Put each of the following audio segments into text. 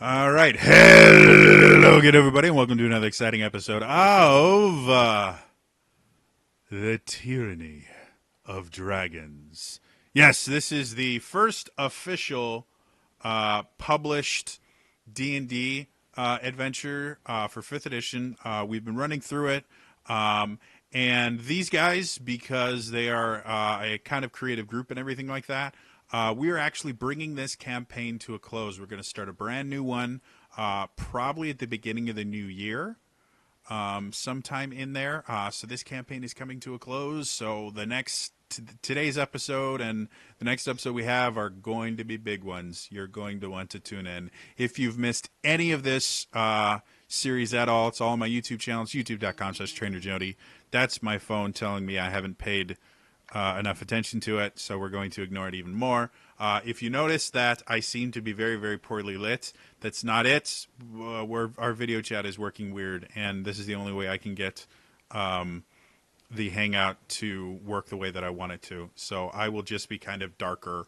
All right. Hello again, everybody, and welcome to another exciting episode of The Tyranny of Dragons. Yes, this is the first official published D&D adventure for 5th edition. We've been running through it. And these guys, because they are a kind of creative group and everything like that, we are actually bringing this campaign to a close. We're going to start a brand new one, probably at the beginning of the new year, sometime in there. So this campaign is coming to a close. So today's episode and the next episode we have are going to be big ones. You're going to want to tune in. If you've missed any of this series at all, it's all on my YouTube channel. It's youtube.com/trainerjody. That's my phone telling me I haven't paid enough attention to it, so we're going to ignore it even more. If you notice that I seem to be very, very poorly lit, that's not it. Our video chat is working weird, and this is the only way I can get the Hangout to work the way that I want it to. So I will just be kind of darker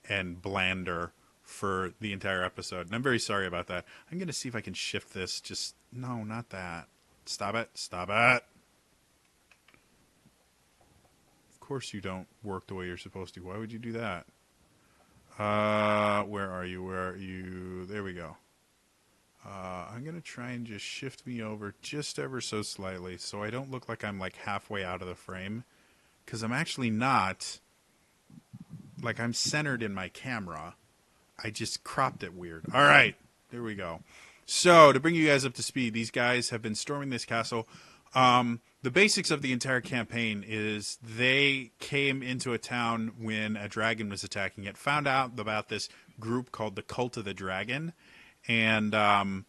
and blander for the entire episode, and I'm very sorry about that. I'm going to see if I can shift this. No, not that. Stop it. Stop it. Of course you don't work the way you're supposed to. Why would you do that? Where are you? Where are you? There we go. I'm going to try and just shift me over just ever so slightly so I don't look like I'm like halfway out of the frame. Because I'm actually not. Like I'm centered in my camera. I just cropped it weird. All right. There we go. So to bring you guys up to speed, these guys have been storming this castle. The basics of the entire campaign is they came into a town when a dragon was attacking it, found out about this group called the Cult of the Dragon, and I'm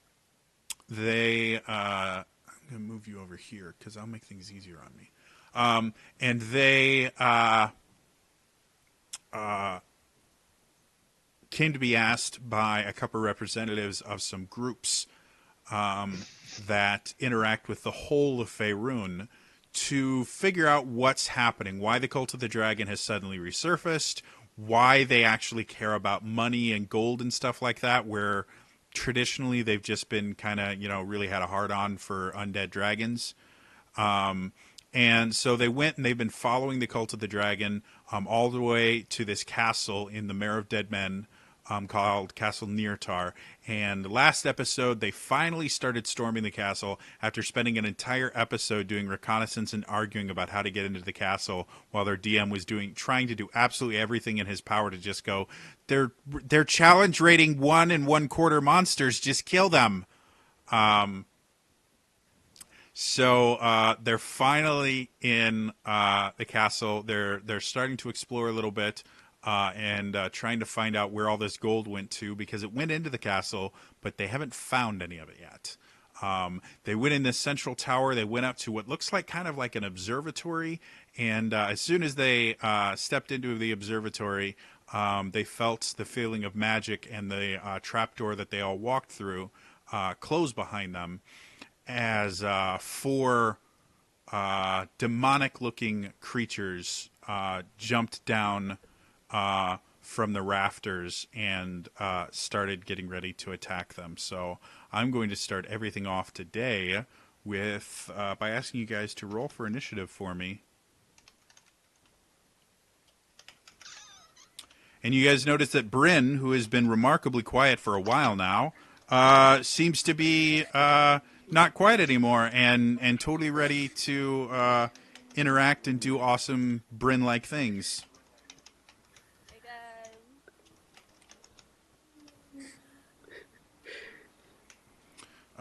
going to move you over here because I'll make things easier on me. And they came to be asked by a couple of representatives of some groups that interact with the whole of Faerun to figure out what's happening, why the Cult of the Dragon has suddenly resurfaced, why they actually care about money and gold and stuff like that, where traditionally they've just been kind of, really had a hard-on for undead dragons. And so they went and they've been following the Cult of the Dragon all the way to this castle in the Mare of Dead Men, called Castle Neartar. And last episode, they finally started storming the castle after spending an entire episode doing reconnaissance and arguing about how to get into the castle, while their DM was trying to do absolutely everything in his power to just go, they're challenge rating 1 1/4 monsters, just kill them. So they're finally in the castle. They're starting to explore a little bit. And trying to find out where all this gold went to, because it went into the castle, but they haven't found any of it yet. They went in this central tower. They went up to what looks like kind of like an observatory, and as soon as they stepped into the observatory, they felt the feeling of magic, and the trapdoor that they all walked through closed behind them as 4 demonic-looking creatures jumped down from the rafters and started getting ready to attack them. So I'm going to start everything off today with by asking you guys to roll for initiative for me. And you guys notice that Bryn, who has been remarkably quiet for a while now, seems to be not quiet anymore and totally ready to interact and do awesome Bryn-like things.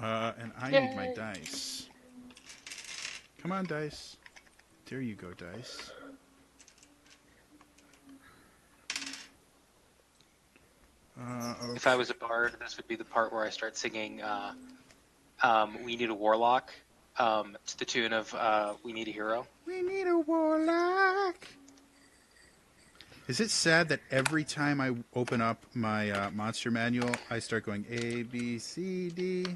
And I need my dice. Come on, dice. There you go, dice. Okay. If I was a bard, this would be the part where I start singing We Need a Warlock to the tune of We Need a Hero. We need a warlock. Is it sad that every time I open up my monster manual, I start going A, B, C, D?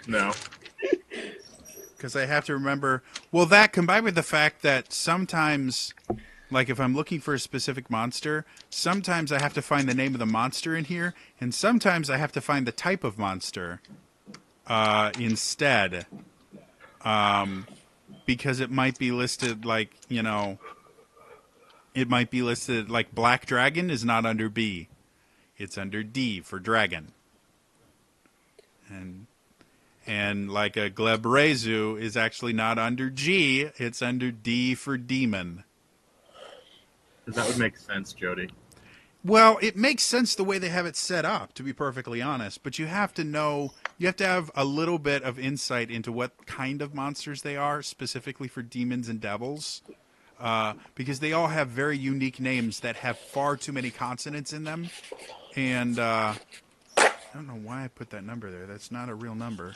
No. Because I have to remember, well, that combined with the fact that sometimes Like if I'm looking for a specific monster, sometimes I have to find the name of the monster in here, and sometimes I have to find the type of monster instead, because it might be listed like, it might be listed like Black Dragon is not under B. It's under D for dragon. And like a Glebrezu is actually not under G, it's under D for demon. That would make sense, Jody. Well, it makes sense the way they have it set up, to be perfectly honest, but you have to have a little bit of insight into what kind of monsters they are, specifically for demons and devils, because they all have very unique names that have far too many consonants in them, and I don't know why I put that number there. That's not a real number.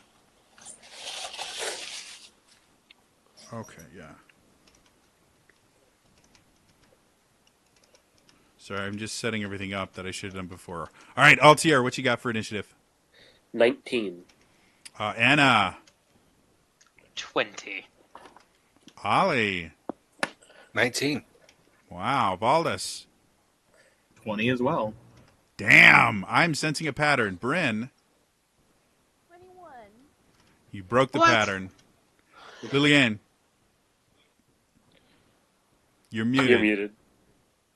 Okay, yeah. Sorry, I'm just setting everything up that I should have done before. All right, Altier, what you got for initiative? 19. Anna. 20. Ollie. 19. Wow, Valdus. 20 as well. Damn, I'm sensing a pattern. Bryn. 21. You broke the What? pattern. Lillian. You're muted. You're muted.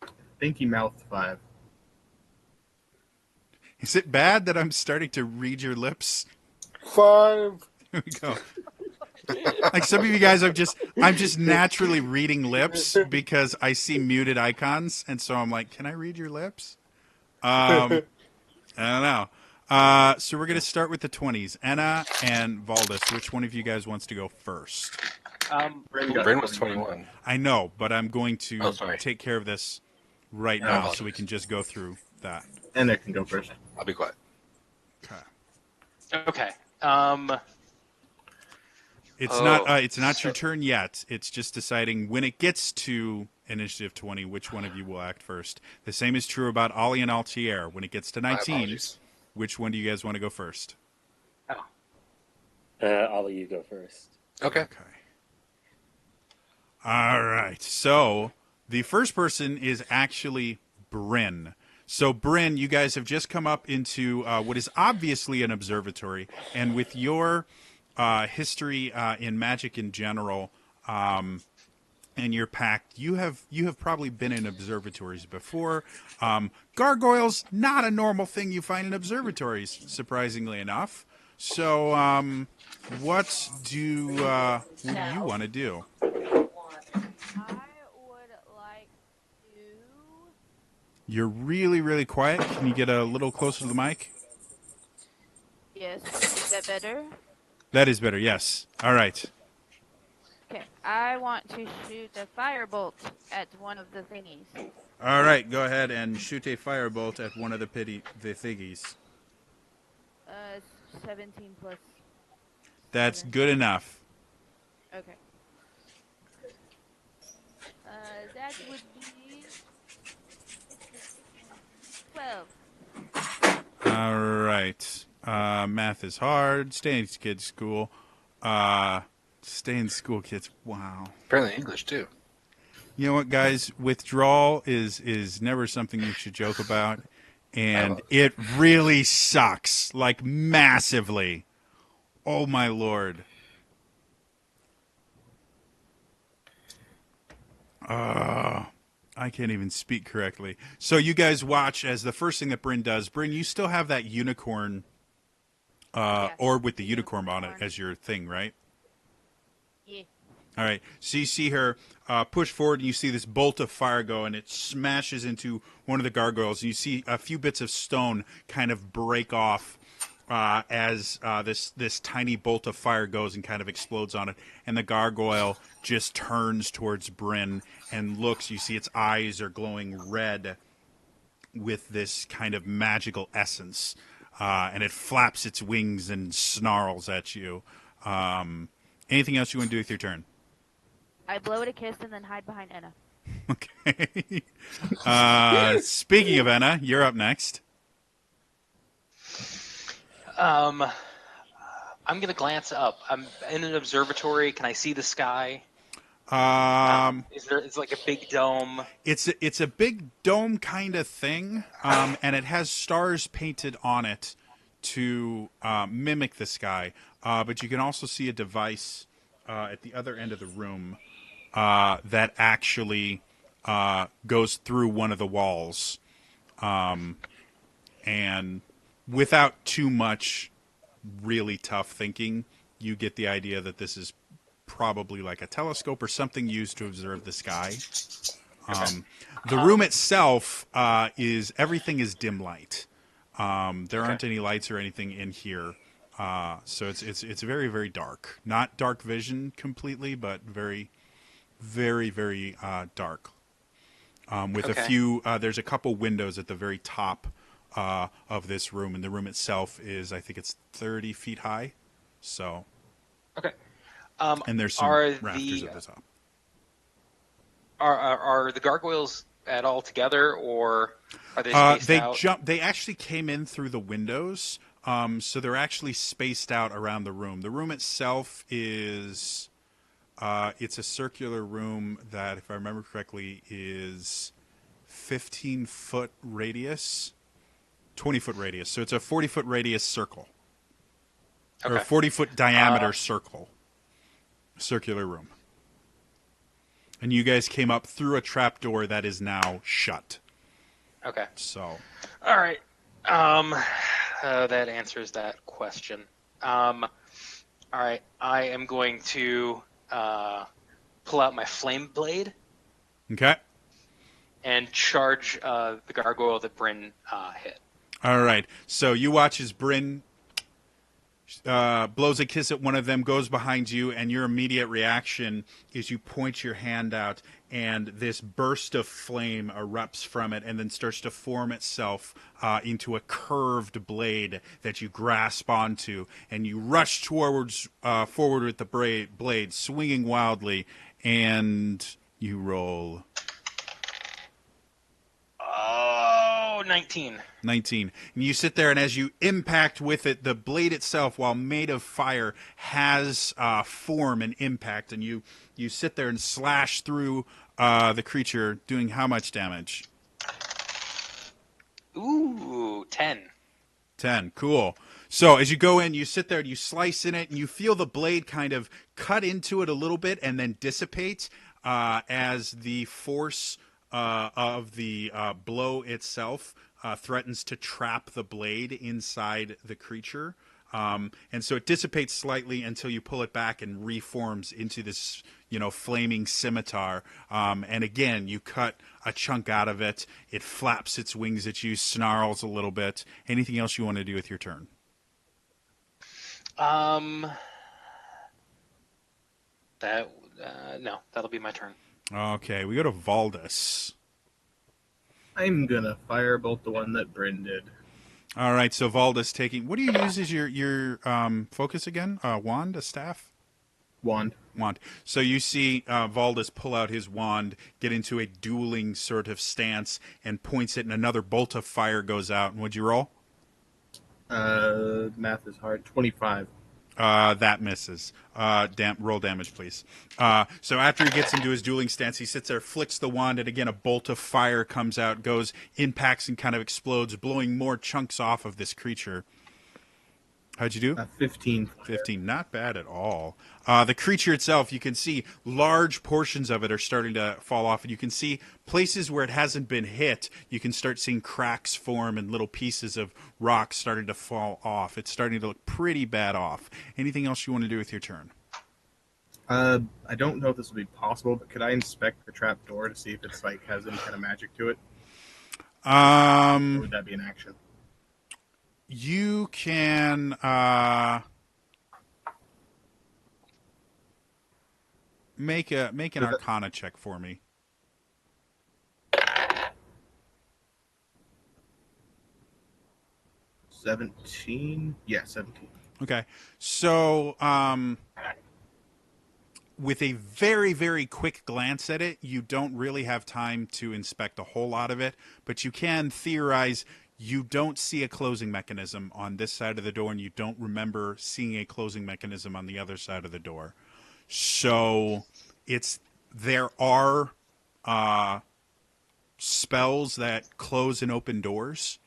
I think he mouthed 5. Is it bad that I'm starting to read your lips? 5. Here we go. Like some of you guys, I'm just naturally reading lips because I see muted icons, and so I'm like, can I read your lips? I don't know. So we're gonna start with the 20s. Anna and Valdus. Which one of you guys wants to go first? Bryn was 21. I know, but I'm going to Oh, sorry. take care of this right Oh, now, apologies. so we can just go through that. And I can go first. I'll be quiet. Okay. Okay. It's not your turn yet. It's just deciding when it gets to initiative 20, which one of you will act first. The same is true about Ollie and Altier. When it gets to My 19, apologies. which one do you guys want to go first? Ollie, you go first. Okay. Okay. All right. So the first person is actually Bryn. So, Bryn, you guys have just come up into what is obviously an observatory, and with your history in magic in general, and your pact, you have probably been in observatories before. Gargoyles, not a normal thing you find in observatories, surprisingly enough. So, what do you want to do? I would like to. You're really, really quiet. Can you get a little closer to the mic? Yes. Is that better? That is better, yes. All right. Okay. I want to shoot a firebolt at one of the thingies. All right, go ahead and shoot a firebolt at one of the thingies. 17 plus. That's 7. good enough. Okay. That would be 12. All right. Math is hard. Stay in kids' school. Stay in school, kids. Wow. Apparently English, too. You know what, guys? Withdrawal is never something you should joke about, and it really sucks, like massively. Oh my lord. I can't even speak correctly. So you guys watch as the first thing that Bryn does. Bryn, you still have that unicorn Yes. orb with the unicorn on it as your thing, right? Yeah. All right. So you see her push forward, and you see this bolt of fire go, and it smashes into one of the gargoyles. And you see a few bits of stone kind of break off as this tiny bolt of fire goes and kind of explodes on it. And the gargoyle just turns towards Bryn and looks. You see its eyes are glowing red with this kind of magical essence. And it flaps its wings and snarls at you. Anything else you want to do with your turn? I blow it a kiss and then hide behind Enna. Okay. Speaking of Enna, you're up next. I'm gonna glance up. I'm in an observatory. Can I see the sky? Is there? It's like a big dome. It's a big dome kind of thing, and it has stars painted on it to mimic the sky. But you can also see a device at the other end of the room that actually goes through one of the walls, and without too much really tough thinking, you get the idea that this is probably like a telescope or something used to observe the sky. The room itself is everything is dim light. There aren't any lights or anything in here, so it's very, very dark. Not dark vision completely, but very, very, very dark. With a few, there's a couple windows at the very top of this room, and the room itself is, I think it's 30 feet high. So, Okay. and there's some rafters at the top. Are the gargoyles at all together, or are they spaced out? They actually came in through the windows, so they're actually spaced out around the room. The room itself is, it's a circular room that, if I remember correctly, is 15-foot radius, 20-foot radius. So it's a 40-foot radius circle, or a 40-foot diameter circular room. And you guys came up through a trapdoor that is now shut. Okay. So. All right. That answers that question. All right. I am going to pull out my flame blade. Okay. And charge the gargoyle that Bryn hit. All right. So you watch as Bryn blows a kiss at one of them, goes behind you, and your immediate reaction is you point your hand out, and this burst of flame erupts from it and then starts to form itself into a curved blade that you grasp onto, and you rush forward with the blade, swinging wildly, and you roll. 19. 19. And you sit there, and as you impact with it, the blade itself, while made of fire, has form and impact, and you sit there and slash through the creature, doing how much damage? Ooh, 10. 10. Cool. So as you go in, you sit there and you slice in it, and you feel the blade kind of cut into it a little bit and then dissipate as the force of the blow itself threatens to trap the blade inside the creature. And so it dissipates slightly until you pull it back and reforms into this, flaming scimitar. And again, you cut a chunk out of it. It flaps its wings at you, snarls a little bit. Anything else you want to do with your turn? No, that'll be my turn. Okay, we go to Valdus. I'm gonna firebolt the one that Bryn did. All right, so Valdus taking. What do you use as your focus again? Wand, a staff? Wand. So you see Valdus pull out his wand, get into a dueling sort of stance, and points it, and another bolt of fire goes out. And what'd you roll? Math is hard. 25. That misses. Roll damage, please. So after he gets into his dueling stance, he sits there, flicks the wand, and again a bolt of fire comes out, impacts and kind of explodes, blowing more chunks off of this creature. How'd you do? 15. 15. Not bad at all. The creature itself, you can see large portions of it are starting to fall off, and you can see places where it hasn't been hit. You can start seeing cracks form and little pieces of rock starting to fall off. It's starting to look pretty bad off. Anything else you want to do with your turn? I don't know if this will be possible, but could I inspect the trap door to see if it's has any kind of magic to it? Or would that be an action? You can make an Arcana check for me. 17? Yeah, 17. Okay. So, with a very, very quick glance at it, you don't really have time to inspect a whole lot of it, but you can theorize you don't see a closing mechanism on this side of the door, and you don't remember seeing a closing mechanism on the other side of the door. So it's There are spells that close and open doors.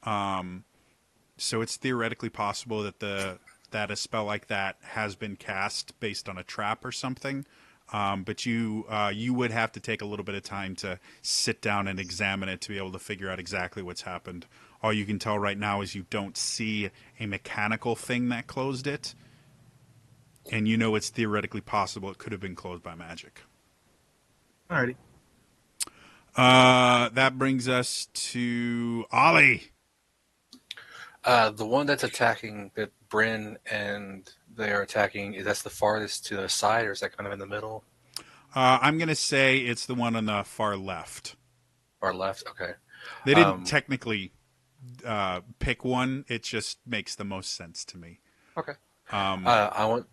So it's theoretically possible that a spell like that has been cast based on a trap or something. But you would have to take a little bit of time to sit down and examine it to be able to figure out exactly what's happened. All you can tell right now is you don't see a mechanical thing that closed it, and you know it's theoretically possible it could have been closed by magic. Alrighty. That brings us to Ollie. The one that's attacking that Bryn and they are attacking, that's the farthest to the side, or is that kind of in the middle I'm going to say it's the one on the far left. or left? Okay. They didn't technically pick one. It just makes the most sense to me. Okay. I want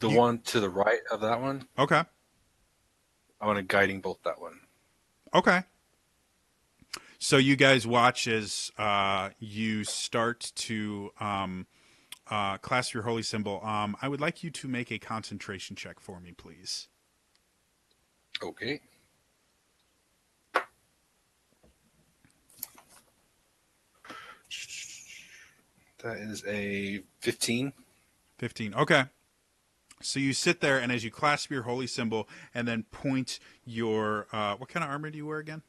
the one to the right of that one. Okay. I want a guiding bolt that one. Okay. So you guys watch as you start to clasp your holy symbol. I would like you to make a concentration check for me, please. Okay. That is a 15. 15. Okay. So you sit there, and as you clasp your holy symbol and then point your what kind of armor do you wear again?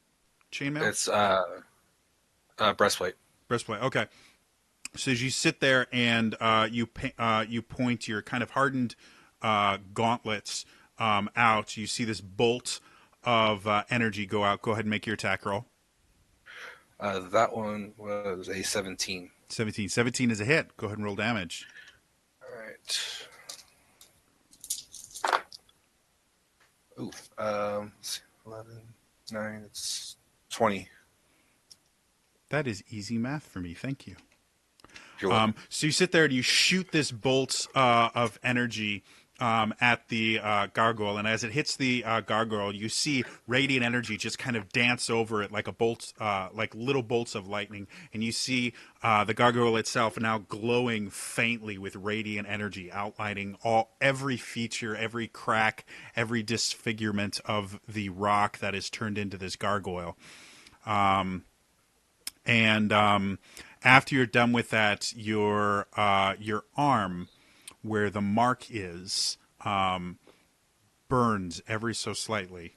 Chainmail? It's breastplate. Breastplate. Okay. So as you sit there and you point your kind of hardened gauntlets out, you see this bolt of energy go out. Go ahead and make your attack roll. That one was a 17. 17. 17 is a hit. Go ahead and roll damage. All right. Ooh, 11, 9, it's 20. That is easy math for me. Thank you. You're welcome. So you sit there and you shoot this bolt of energy at the gargoyle, and as it hits the gargoyle, you see radiant energy just kind of dance over it like a bolt, like little bolts of lightning, and you see the gargoyle itself now glowing faintly with radiant energy, outlining every feature, every crack, every disfigurement of the rock that is turned into this gargoyle. And after you're done with that, your arm, where the mark is, burns ever so slightly.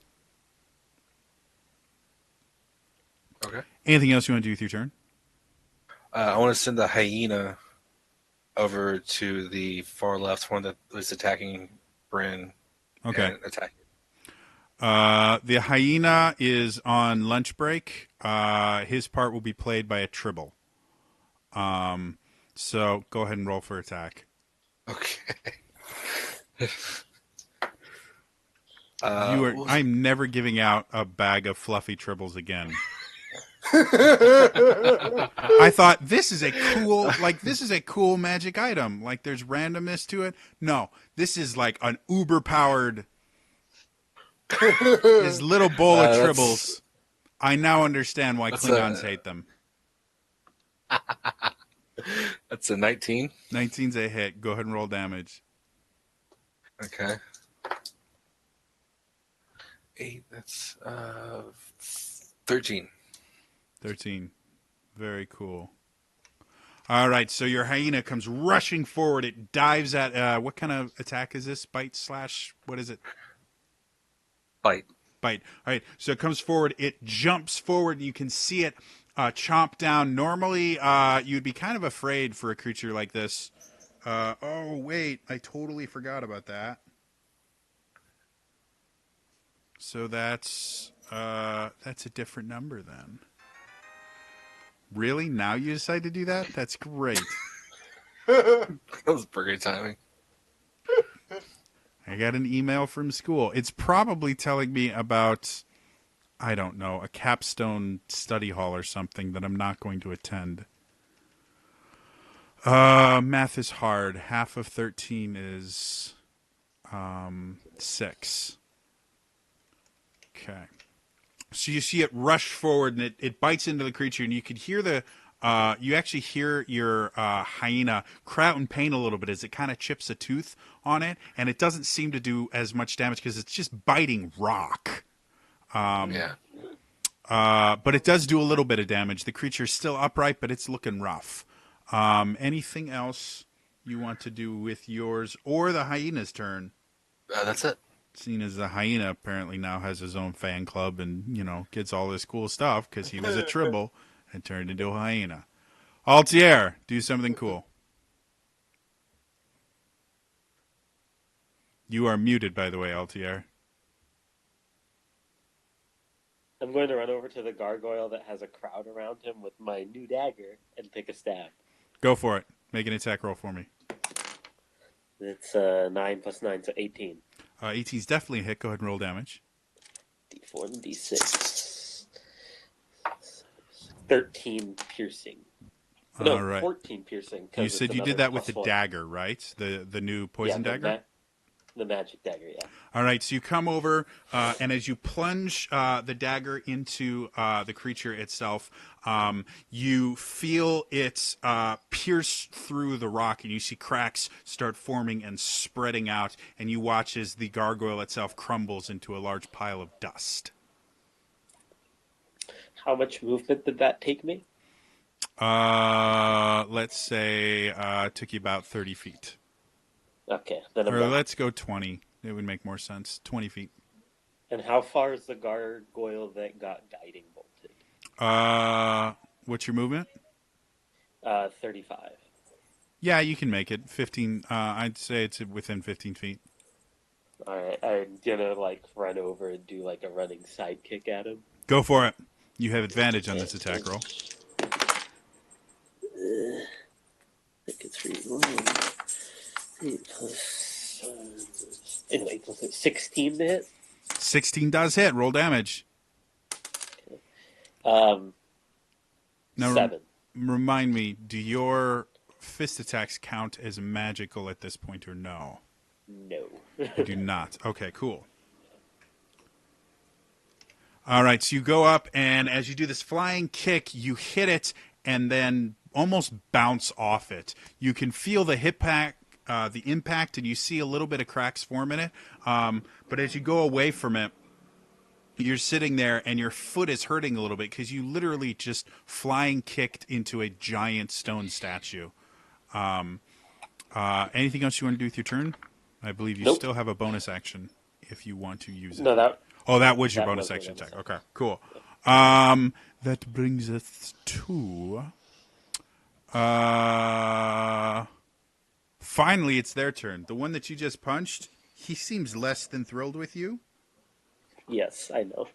Okay. Anything else you want to do with your turn? I want to send the hyena over to the far left one that was attacking Bryn. Okay. And attack. The hyena is on lunch break. His part will be played by a tribble. So go ahead and roll for attack. Okay. I'm never giving out a bag of fluffy tribbles again. I thought this is a cool magic item. Like there's randomness to it. No, this is like an uber powered. This little bowl of tribbles. I now understand why Klingons hate them. That's a 19. 19's a hit. Go ahead and roll damage. Okay. 8, that's 13. 13. Very cool. All right, so your hyena comes rushing forward. It dives at what kind of attack is this? Bite slash what is it? Bite. Bite. All right, so it comes forward. It jumps forward, and you can see it chomp down. Normally, you'd be kind of afraid for a creature like this. Oh, wait, I totally forgot about that. So that's a different number then. Really? Now you decide to do that? That's great. That was great timing. I got an email from school. It's probably telling me about, I don't know, a capstone study hall or something that I'm not going to attend. Math is hard. Half of 13 is 6. Okay. So you see it rush forward, and it bites into the creature, and you could hear the you actually hear your hyena cry out in pain a little bit as it kind of chips a tooth on it, and it doesn't seem to do as much damage because it's just biting rock. Yeah. But it does do a little bit of damage. The creature's still upright, but it's looking rough. Anything else you want to do with yours or the hyena's turn? That's it. Seeing as the hyena apparently now has his own fan club and, gets all this cool stuff because he was a tribble and turned into a hyena. Altier, do something cool. You are muted, by the way, Altier. I'm going to run over to the gargoyle that has a crowd around him with my new dagger and take a stab. Go for it. Make an attack roll for me. It's 9 plus 9, so 18. 18's definitely a hit. Go ahead and roll damage. D4 and D6. 13 piercing. No, All right. 14 piercing. You said you did that with the dagger, right? The new poison dagger? The magic dagger, yeah. All right, so you come over, and as you plunge the dagger into the creature itself, you feel it pierce through the rock, and you see cracks start forming and spreading out, and you watch as the gargoyle itself crumbles into a large pile of dust. How much movement did that take me? Let's say it took you about 30 feet. Okay, then I'm Or done. let's go 20. It would make more sense. 20 feet. And how far is the gargoyle that got guiding bolted? What's your movement? 35. Yeah, you can make it. 15. I'd say it's within 15 feet. All right, I'm gonna run over and do a running sidekick at him. Go for it. You have advantage on this attack roll. I think it's 8 plus. Anyway, 16 to hit. 16 does hit. Roll damage. Now, 7. Remind me, do your fist attacks count as magical at this point or no? No. You do not. Okay, cool. All right, so you go up, and as you do this flying kick, you hit it and then almost bounce off it. You can feel the the impact, and you see a little bit of cracks form in it. But as you go away from it, you're sitting there, and your foot is hurting a little bit because you literally just flying kicked into a giant stone statue. Anything else you want to do with your turn? I believe you still have a bonus action if you want to use it. No, that was your bonus action attack. Okay, cool. That brings us to... finally, it's their turn. The one that you just punched, he seems less than thrilled with you. Yes, I know.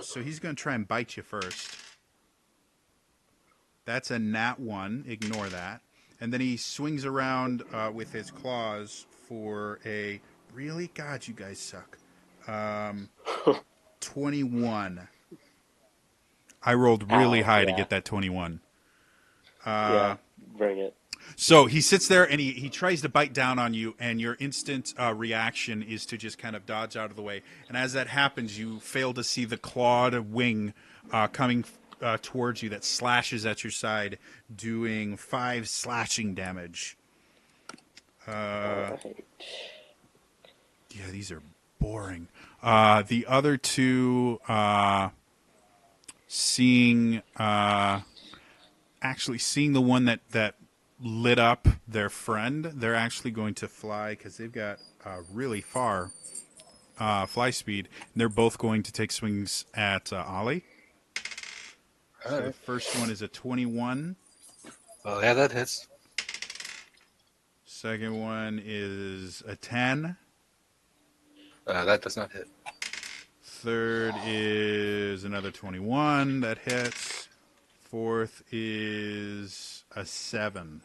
So he's going to try and bite you first. That's a nat 1. Ignore that. And then he swings around with his claws for a... Really? God, you guys suck. 21. I rolled really high to get that 21. Yeah, bring it. So he sits there and he tries to bite down on you, and your instant reaction is to just kind of dodge out of the way. And as that happens, you fail to see the clawed wing coming towards you that slashes at your side, doing 5 slashing damage. Yeah, these are boring. The other two, seeing the one that lit up their friend, they're actually going to fly because they've got really far fly speed. And they're both going to take swings at Ollie. So the first one is a 21. Oh, yeah, that hits. Second one is a 10. That does not hit. Third is another 21. That hits. Fourth is a 7.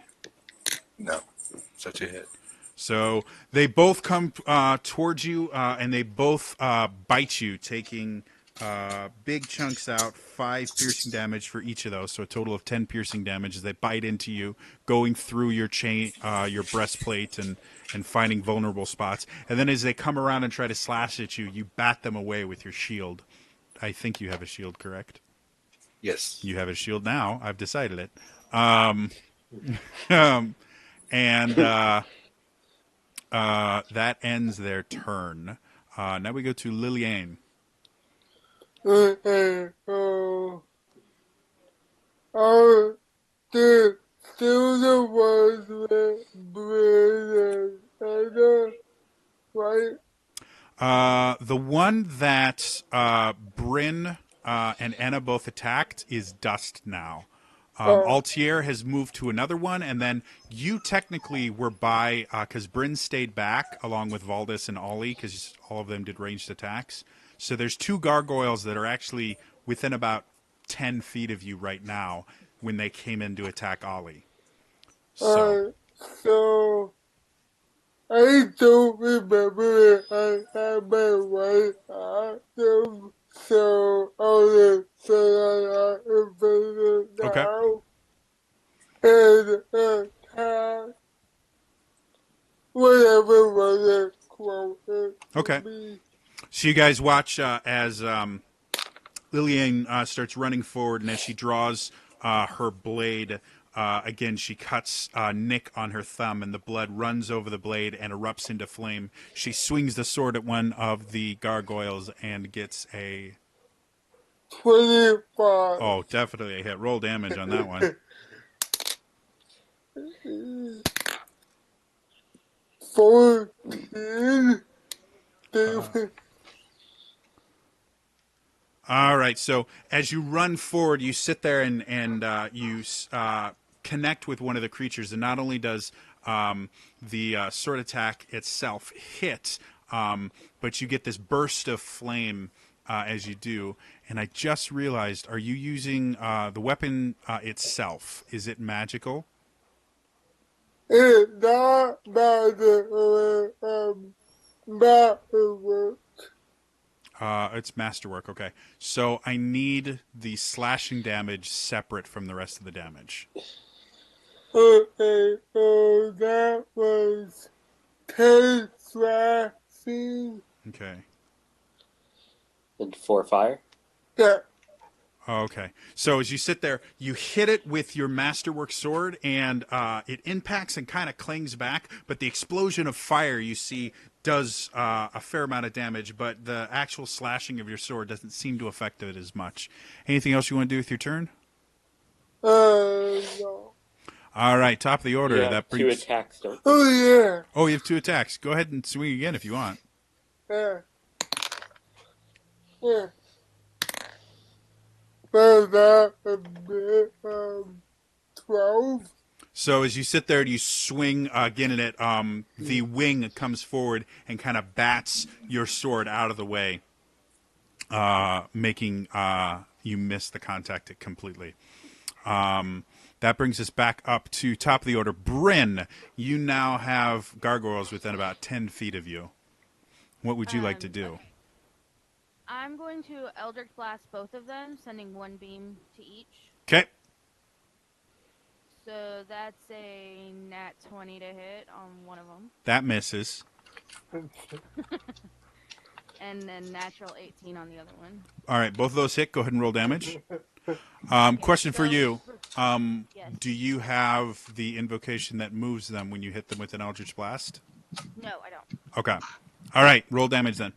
No. Such a hit. So they both come towards you, and they both bite you, taking big chunks out, 5 piercing damage for each of those, so a total of 10 piercing damage as they bite into you, going through your chain, your breastplate, and finding vulnerable spots. And then as they come around and try to slash at you, you bat them away with your shield. I think you have a shield, correct? Yes. You have a shield now. I've decided it. Um, um, and that ends their turn. Now we go to Liliane. Okay, so I'll do the ones with Brandon and right? The one that Bryn and Enna both attacked is dust now. Altier has moved to another one, and then you technically were by because Bryn stayed back along with Valdis and Ollie because all of them did ranged attacks. So there's two gargoyles that are actually within about 10 feet of you right now when they came in to attack Ollie. So So I don't remember if I had my right item, so I'll just say I activated it okay. now and attack whatever was closest Okay. to me. So you guys watch as Lillian starts running forward, and as she draws her blade, again, she cuts Nick on her thumb, and the blood runs over the blade and erupts into flame. She swings the sword at one of the gargoyles and gets a... 25. Oh, definitely a hit. Roll damage on that one. 14. All right. So as you run forward, you sit there and you connect with one of the creatures, and not only does the sword attack itself hit, but you get this burst of flame as you do. And I just realized, are you using the weapon itself? Is it magical? It's not magic, masterwork. It's masterwork. Okay. So I need the slashing damage separate from the rest of the damage. Okay, so that was 10 slashing. Okay. And 4 fire. Yeah. Okay. So as you sit there, you hit it with your masterwork sword, and it impacts and kind of clings back, but the explosion of fire you see does a fair amount of damage, but the actual slashing of your sword doesn't seem to affect it as much. Anything else you want to do with your turn? No. All right, top of the order. You have That 2 brings... attacks, don't you? Oh, yeah. Oh, you have 2 attacks. Go ahead and swing again if you want. Yeah. Yeah. So that would be, 12. So as you sit there and you swing again at it, the wing comes forward and kind of bats your sword out of the way, making you miss the contact completely. That brings us back up to top of the order. Bryn, you now have gargoyles within about 10 feet of you. What would you like to do? Okay. I'm going to Eldritch Blast both of them, sending 1 beam to each. Okay. So that's a nat 20 to hit on one of them. That misses. And then natural 18 on the other one. All right, both of those hit. Go ahead and roll damage. Question for you. Yes. Do you have the invocation that moves them when you hit them with an Eldritch Blast? No, I don't. Okay. All right, roll damage then.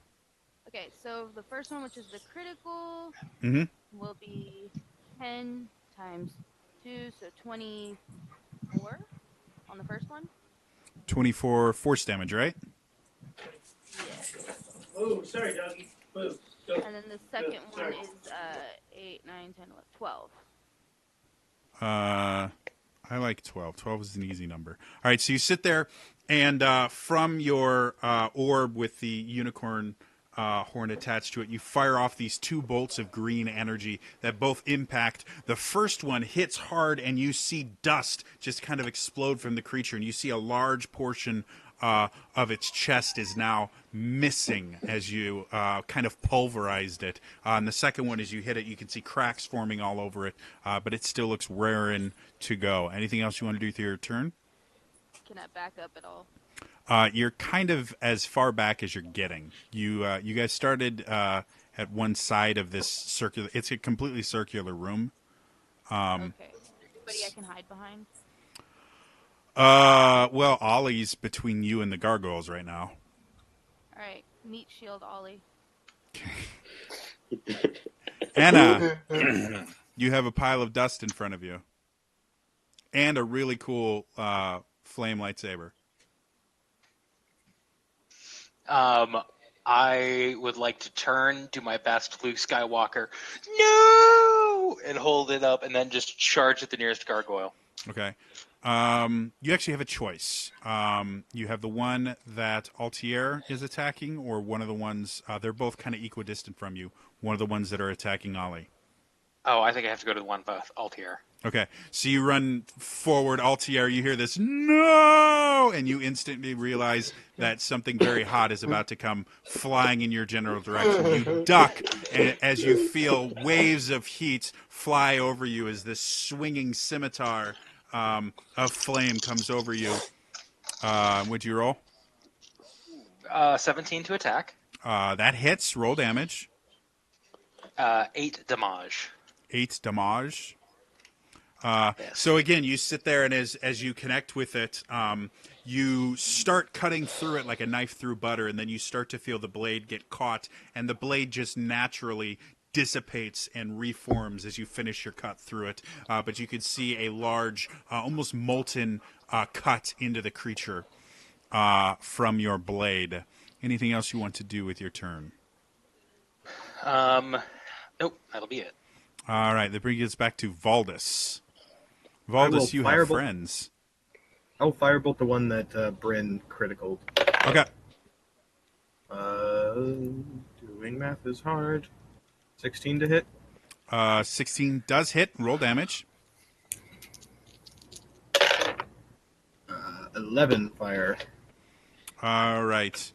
Okay, so the first one, which is the critical, Mm-hmm. will be 10 times 2, so 24 on the first one. 24 force damage, right? Yes. Oh, sorry, doggy. Move. Go. And then the second one sorry. is 8, 9, 10, 11, 12. I like 12. 12 is an easy number. All right, so you sit there, and from your orb with the unicorn horn attached to it, you fire off these 2 bolts of green energy that both impact. The first one hits hard, and you see dust just kind of explode from the creature, and you see a large portion of its chest is now missing as you kind of pulverized it. And the second one, as you hit it, you can see cracks forming all over it, but it still looks raring to go. Anything else you want to do with your turn? Can I back up at all? You're kind of as far back as you're getting. You guys started at one side of this circular. It's a completely circular room. Okay. Anybody I can hide behind? Well, Ollie's between you and the gargoyles right now. All right. Meat shield Ollie. Anna, you have a pile of dust in front of you, and a really cool flame lightsaber. I would like to turn, do my best Luke Skywalker, no, and hold it up, and then just charge at the nearest gargoyle. Okay. You actually have a choice. You have the one that Altier is attacking, or one of the ones. They're both kind of equidistant from you. One of the ones that are attacking Ollie. Oh, I think I have to go to the one with Altier. Okay, so you run forward, Altier, you hear this, no! And you instantly realize that something very hot is about to come flying in your general direction. You duck as you feel waves of heat fly over you as this swinging scimitar of flame comes over you. Would you roll? 17 to attack. That hits. Roll damage. 8 damage. 8 damage. Yes. So again, you sit there, and as you connect with it, you start cutting through it like a knife through butter, and then you start to feel the blade get caught, and the blade just naturally dissipates and reforms as you finish your cut through it. But you could see a large, almost molten cut into the creature from your blade. Anything else you want to do with your turn? Nope, that'll be it. All right, that brings us back to Valdus. I will Valdus, you have firebolt- friends. I'll firebolt the one that Bryn critical. Okay. Doing math is hard. 16 to hit. 16 does hit. Roll damage. 11 fire. All right.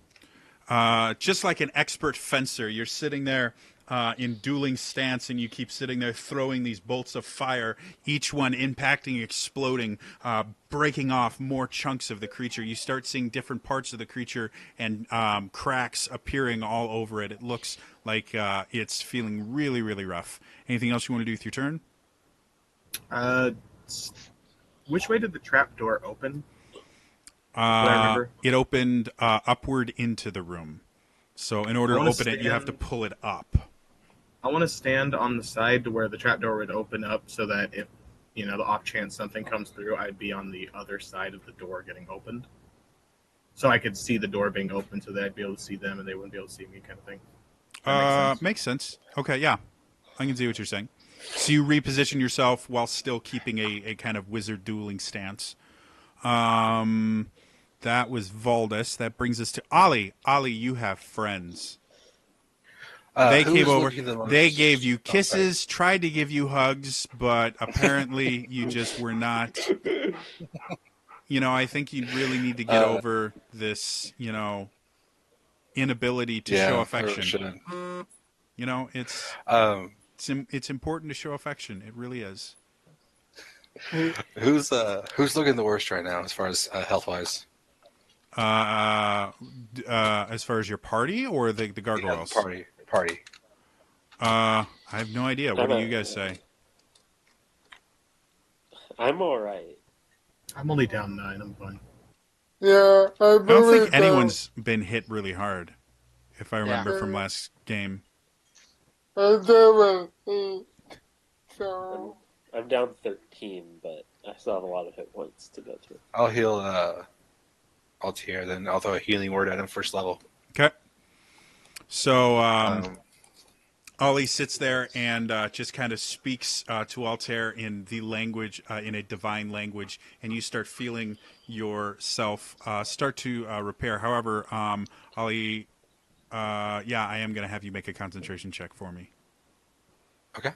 Just like an expert fencer, you're sitting there in dueling stance, and you keep sitting there throwing these bolts of fire, each one impacting, exploding, breaking off more chunks of the creature. You start seeing different parts of the creature and cracks appearing all over it. It looks like it's feeling really, really rough. Anything else you want to do with your turn? Which way did the trap door open? I remember? It opened upward into the room. So in order to open it, you have to pull it up. I want to stand on the side to where the trapdoor would open up, so that if, the off chance something comes through, I'd be on the other side of the door getting opened. So I could see the door being opened, so that I'd be able to see them and they wouldn't be able to see me, kind of thing. Makes sense. Okay, yeah. I can see what you're saying. So you reposition yourself while still keeping a kind of wizard dueling stance. That was Valdus. That brings us to Ollie. Ollie, you have friends. They came over. They gave you kisses, tried to give you hugs, but apparently you just were not. I think you really need to get over this, inability to show affection. It's important to show affection. It really is. Who's looking the worst right now as far as health wise? As far as your party or the gargoyles? Yeah, party. I have no idea. What do you guys say? I'm all right. I'm only down 9. I'm fine. Yeah, I don't think anyone's been hit really hard, if I remember from last game. I'm doing so. I'm down 13, but I still have a lot of hit points to go through. I'll heal Altier, then I'll throw a healing word at him first level. Okay. So Ollie sits there and just kind of speaks to Altair in the language, in a divine language, and you start feeling yourself start to repair. However, Ollie, I am going to have you make a concentration check for me. Okay.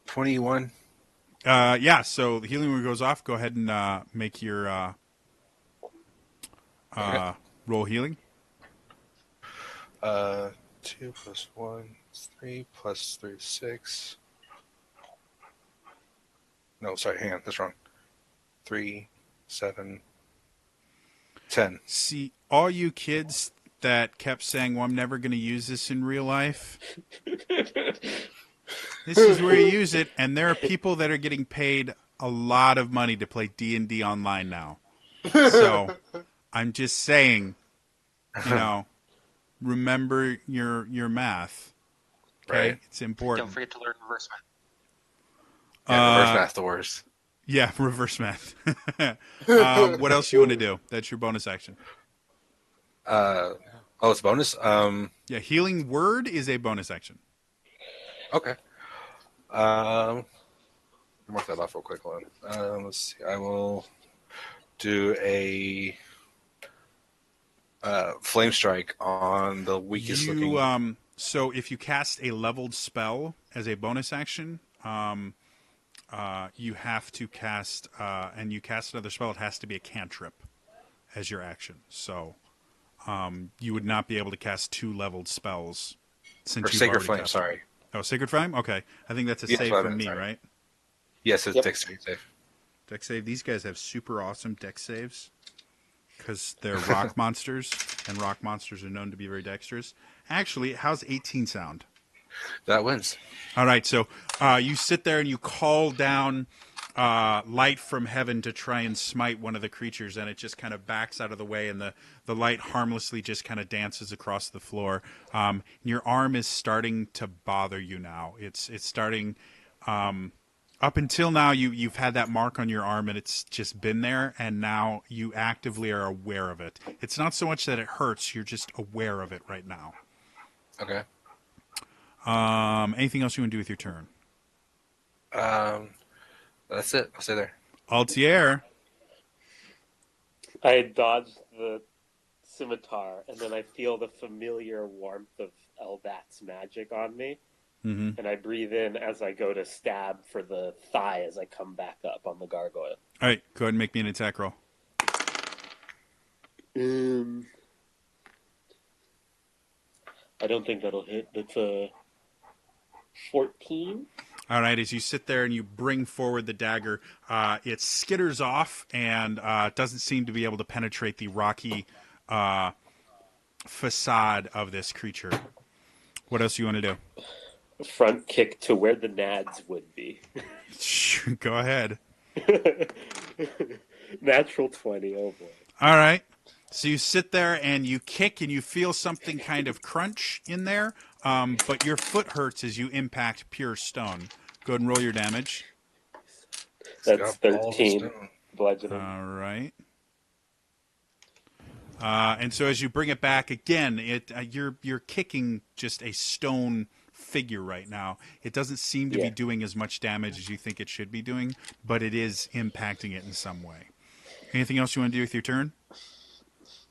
21. So the healing word goes off. Go ahead and make your roll healing. 2 plus 1 is 3 plus 3 is 6. No, sorry, hang on, that's wrong. 3, 7, 10. See, all you kids that kept saying, well, I'm never going to use this in real life, this is where you use it, and there are people that are getting paid a lot of money to play D&D online now. So I'm just saying, remember your math. Okay? Right. It's important. Don't forget to learn reverse math. Yeah, reverse math the worst. Yeah, reverse math. What else you want to do? That's your bonus action. It's bonus? Yeah, healing word is a bonus action. Okay. Mark that off real quick. Hold on. Let's see. I will do a flame strike on the weakest looking. So if you cast a leveled spell as a bonus action, you have to cast, and you cast another spell, it has to be a cantrip as your action. So you would not be able to cast 2 leveled spells since Or you've Sacred already Flame, cast sorry. Oh, Sacred Flame? Okay. I think that's a Yes, save what I from meant, me, sorry. right? Yes, it's dexterity save. Dex save. These guys have super awesome dex saves because they're rock monsters, and rock monsters are known to be very dexterous. Actually, how's 18 sound? That wins. All right, so you sit there and you call down light from heaven to try and smite one of the creatures, and it just kind of backs out of the way, and the light harmlessly just kind of dances across the floor. Your arm is starting to bother you now. It's starting. Up until now, you've had that mark on your arm, and it's just been there, and now you actively are aware of it. It's not so much that it hurts; you're just aware of it right now. Okay. Anything else you want to do with your turn? That's it. I'll stay there. Altier. I dodged the scimitar, and then I feel the familiar warmth of Elbat's magic on me. Mm-hmm. And I breathe in as I go to stab for the thigh as I come back up on the gargoyle. All right, go ahead and make me an attack roll. I don't think that'll hit. That's a 14. All right, as you sit there and you bring forward the dagger, it skitters off and doesn't seem to be able to penetrate the rocky facade of this creature. What else do you want to do? Front kick to where the nads would be. Go ahead. Natural 20, oh boy. All right. So you sit there and you kick and you feel something kind of crunch in there, but your foot hurts as you impact pure stone. Go ahead and roll your damage. That's Got balls of 13. stone. Bludgeoning. All right. And so as you bring it back again, you're kicking just a stone figure right now. It doesn't seem to be doing as much damage as you think it should be doing, but it is impacting it in some way. Anything else you want to do with your turn?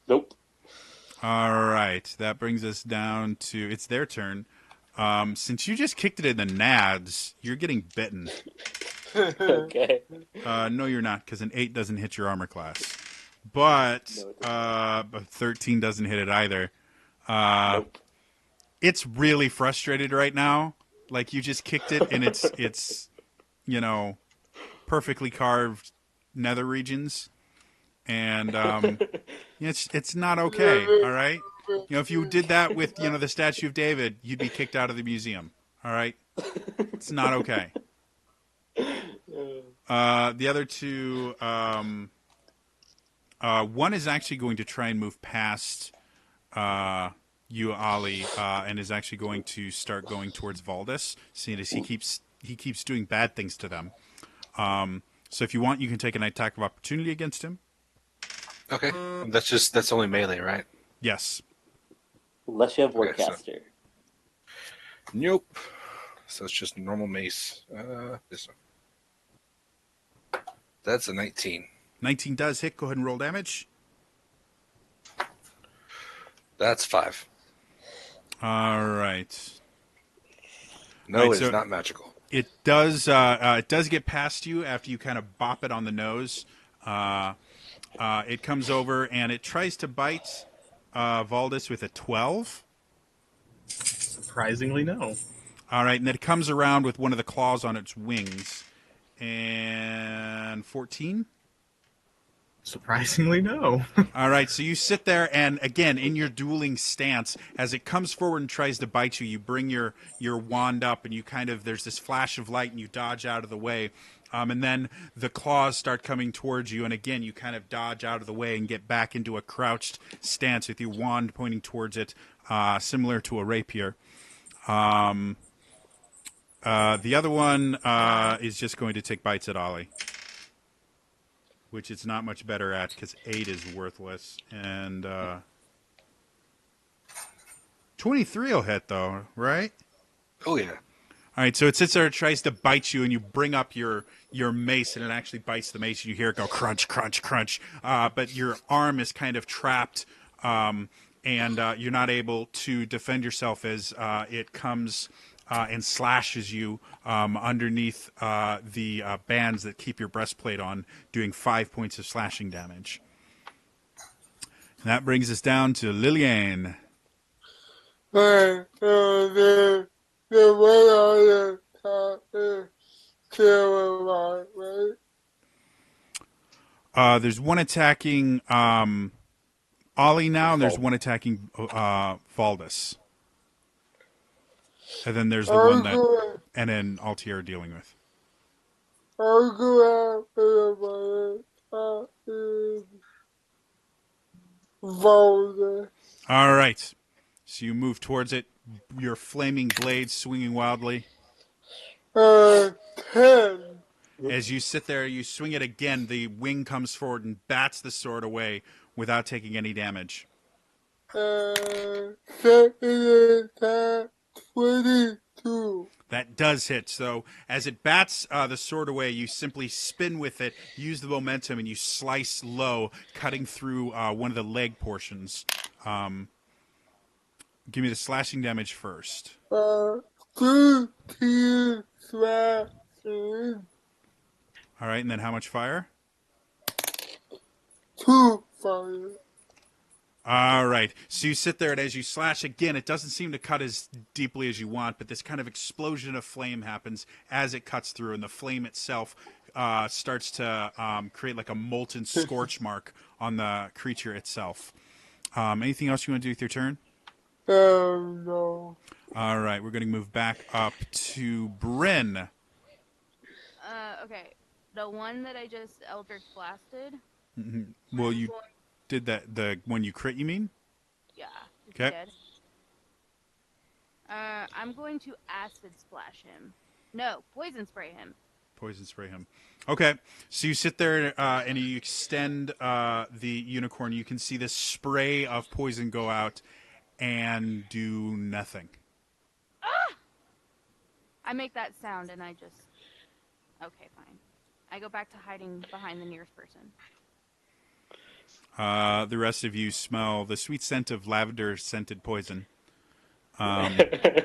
Nope. All right. That brings us down to it's their turn. Since you just kicked it in the nads, you're getting bitten. Okay. No, you're not, because an 8 doesn't hit your armor class. But 13 doesn't hit it either. Nope. It's really frustrated right now. Like, you just kicked it, and it's perfectly carved nether regions. And it's not okay, all right? If you did that with, the statue of David, you'd be kicked out of the museum, all right? It's not okay. The other two, one is actually going to try and move past you, Ali, and is actually going to start going towards Valdis, seeing as he keeps doing bad things to them. So if you want, you can take an attack of opportunity against him. Okay. That's only melee, right? Yes. Unless you have Okay, Warcaster. Nope. So it's just normal mace. This one. That's a 19. 19 does hit. Go ahead and roll damage. That's 5. All right. No, Right, it's so not magical. It does get past you after you kind of bop it on the nose. It comes over and it tries to bite Valdis with a 12. Surprisingly, no. All right, and then it comes around with one of the claws on its wings. And 14? Surprisingly, no. All right, so you sit there, and again, in your dueling stance, as it comes forward and tries to bite you, you bring your wand up, and you kind of there's this flash of light, and you dodge out of the way, and then the claws start coming towards you, and again, you kind of dodge out of the way and get back into a crouched stance with your wand pointing towards it, similar to a rapier. The other one is just going to take bites at Ollie, which it's not much better at because 8 is worthless. And 23 will hit, though, right? Oh, yeah. All right, so it sits there, it tries to bite you, and you bring up your mace, and it actually bites the mace, and you hear it go crunch, crunch, crunch. But your arm is kind of trapped, and you're not able to defend yourself as it comes and slashes you underneath the bands that keep your breastplate on, doing 5 points of slashing damage. And that brings us down to Lillian. Right, so the way on the top is Caroline, right? There's one attacking Ollie now, and there's one attacking Valdis. And then there's the one that, and then Altier are dealing with. I'll go after the top is Volder. All right. So you move towards it, your flaming blade swinging wildly. 10. As you sit there, you swing it again. The wing comes forward and bats the sword away without taking any damage. Second attack, 22. That does hit. So as it bats the sword away, you simply spin with it, use the momentum, and you slice low, cutting through one of the leg portions. Give me the slashing damage first. 13 slashing, All right, and then how much fire? 2 fire. All right. So you sit there, and as you slash again, it doesn't seem to cut as deeply as you want, but this kind of explosion of flame happens as it cuts through, and the flame itself starts to create like a molten scorch mark on the creature itself. Anything else you want to do with your turn? No. All right. We're going to move back up to Bryn. Okay. The one that I just Eldritch Blasted. Well, you did that. The one you crit, you mean? Yeah. He's Okay. dead. I'm going to acid splash him. No, poison spray him. Poison spray him. Okay, so you sit there and you extend the unicorn. You can see this spray of poison go out and do nothing. Ah! I make that sound and I just... Okay, fine. I go back to hiding behind the nearest person. The rest of you smell the sweet scent of lavender-scented poison. I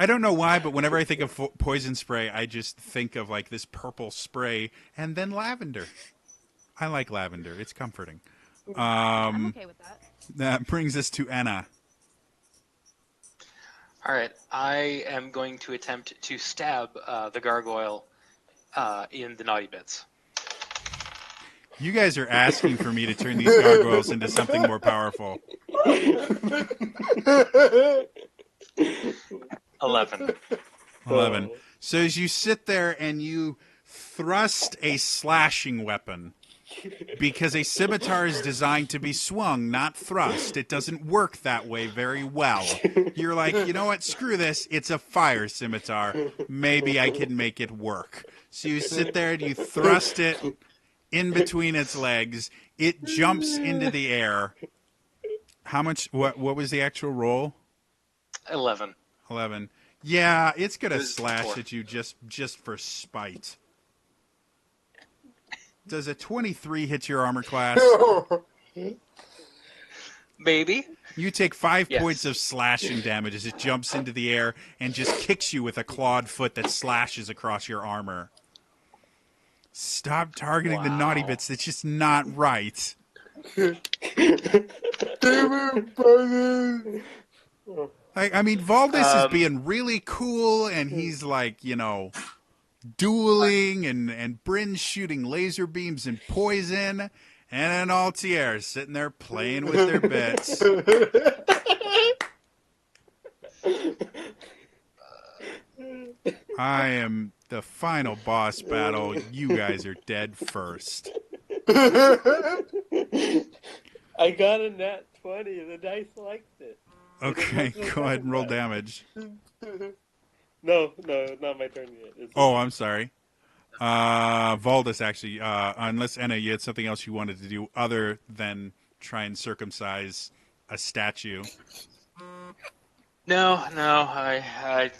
don't know why, but whenever I think of poison spray, I just think of like this purple spray and then lavender. I like lavender. It's comforting. I'm okay with that. That brings us to Anna. All right, I am going to attempt to stab the gargoyle in the naughty bits. You guys are asking for me to turn these gargoyles into something more powerful. 11. 11. So as you sit there and you thrust a slashing weapon, because a scimitar is designed to be swung, not thrust. It doesn't work that way very well. You're like, you know what? Screw this. It's a fire scimitar. Maybe I can make it work. So you sit there and you thrust it in between its legs. It jumps into the air. How much? What was the actual roll? 11. 11. Yeah, it's gonna It was slash 4. at you just for spite. Does a 23 hit your armor class? Maybe. You take 5 Yes. points of slashing damage as it jumps into the air and just kicks you with a clawed foot that slashes across your armor. Stop targeting the naughty Wow. bits. It's just not right. Damn it, buddy. I mean, Valdis is Um, being really cool, and he's like, dueling and Bryn shooting laser beams and poison, and an Altier sitting there playing with their bits. I am the final boss battle. You guys are dead first. I got a nat 20. The dice liked it. Okay, go ahead and roll damage. No, not my turn yet. Oh, I'm sorry. Valdus, actually, unless, Anna, you had something else you wanted to do other than try and circumcise a statue. No, that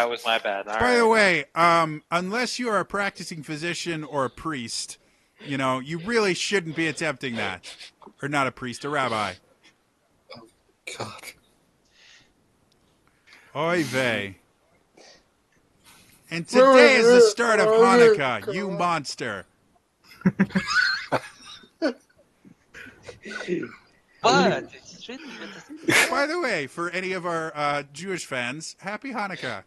was my bad. All By the right. way, unless you are a practicing physician or a priest, you really shouldn't be attempting that. Or not a priest, a rabbi. God. Oy vey. And today is the start of Hanukkah, you monster. What? By the way, for any of our Jewish fans, happy Hanukkah.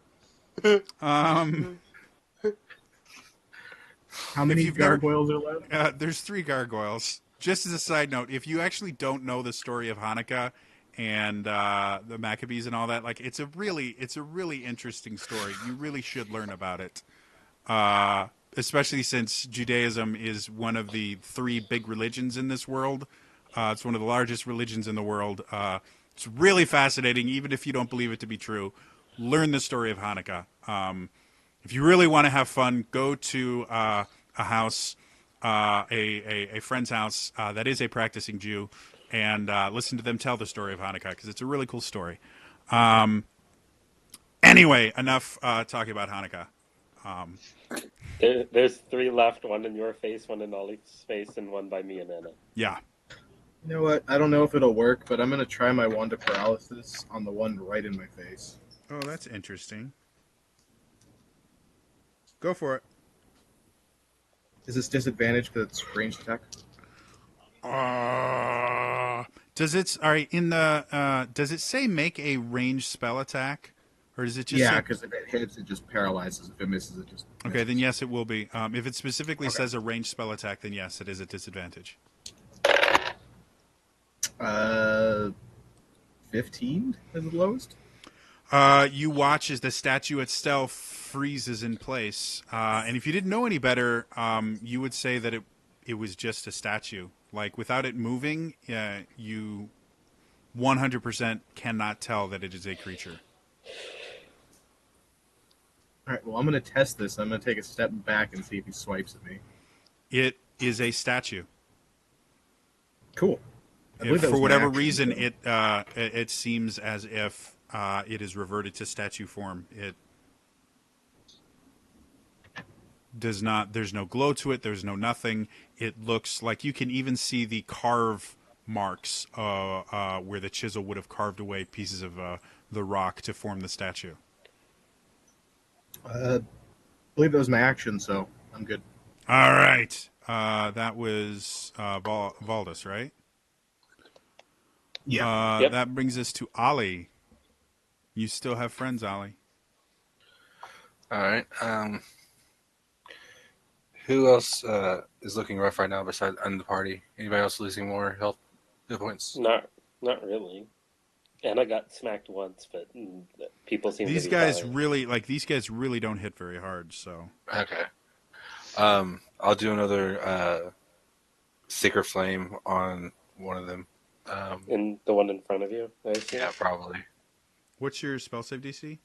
How many you've never- gargoyles are left? There's 3 gargoyles. Just as a side note, if you actually don't know the story of Hanukkah and the Maccabees and all that, like it's a really interesting story. You really should learn about it, especially since Judaism is one of the 3 big religions in this world. It's one of the largest religions in the world. It's really fascinating, even if you don't believe it to be true. Learn the story of Hanukkah. If you really want to have fun, go to a house, a friend's house that is a practicing Jew, and listen to them tell the story of Hanukkah, because it's a really cool story. Anyway, enough talking about Hanukkah. There's 3 left, one in your face, one in Ollie's face, and one by me and Anna. Yeah. You know what? I don't know if it'll work, but I'm going to try my wand of paralysis on the one right in my face. Oh, that's interesting. Go for it. Is this disadvantage because it's ranged attack? Does it? All right. Does it say make a ranged spell attack, or does it just? Yeah, say... because if it hits, it just paralyzes. If it misses, it just. Okay, then yes, it will be. If it specifically says a ranged spell attack, then yes, it is a disadvantage. 15 is the lowest. You watch as the statue itself freezes in place, and if you didn't know any better, you would say that it was just a statue. Like without it moving, you 100% cannot tell that it is a creature. All right. Well, I'm going to test this. I'm going to take a step back and see if he swipes at me. It is a statue. Cool. I believe that For was my whatever action, reason, so- it seems as if it is reverted to statue form. It does not. There's no glow to it. There's no nothing. It looks like you can even see the carve marks where the chisel would have carved away pieces of the rock to form the statue. I believe that was my action, so I'm good. All right. That was Valdus, right? Yeah. Yep. That brings us to Ollie. You still have friends, Ollie. All right. Who else is looking rough right now besides in the party? Anybody else losing more health points? Not really. Anna got smacked once, but people seem These to be guys fine. really don't hit very hard. So Okay. I'll do another Seeker Flame on one of them. In the one in front of you, I assume? Yeah, probably. what's your spell save DC?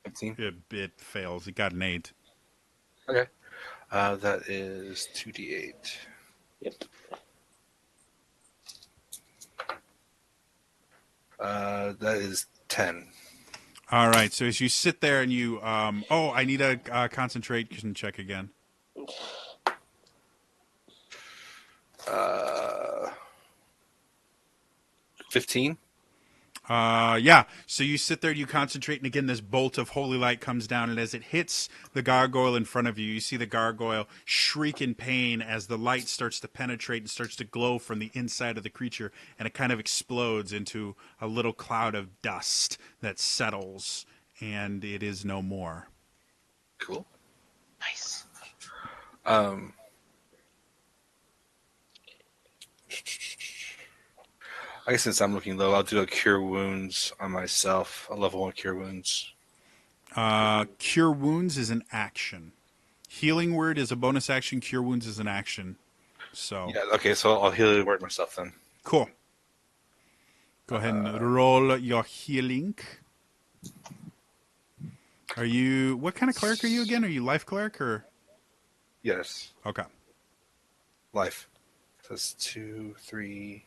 15. It fails. It got an 8. Okay. That is 2d8. Yep. That is 10. All right. So as you sit there and you, I need a concentration check again. 15. Yeah. So you sit there and you concentrate, and again, this bolt of holy light comes down, and as it hits the gargoyle in front of you, you see the gargoyle shriek in pain as the light starts to penetrate and starts to glow from the inside of the creature, and it kind of explodes into a little cloud of dust that settles, and it is no more. Cool. Um, I guess since I'm looking low, I'll do a cure wounds on myself. A level 1 cure wounds. Cure wounds is an action. Healing word is a bonus action. Cure wounds is an action. So Yeah. Okay. So I'll heal word myself then. cool. Go ahead and roll your healing. Are you? What kind of cleric are you again? Are you life cleric or? Yes. Okay. Life. That's 2, 3,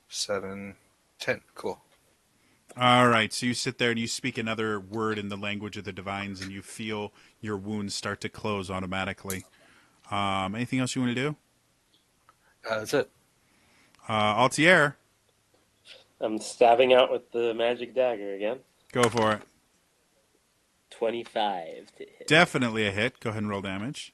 7, 10. Cool. All right. So you sit there and you speak another word in the language of the divines, and you feel your wounds start to close automatically. Anything else you want to do? That's it. Altier, I'm stabbing out with the magic dagger again. go for it. 25 to hit. Definitely a hit. Go ahead and roll damage.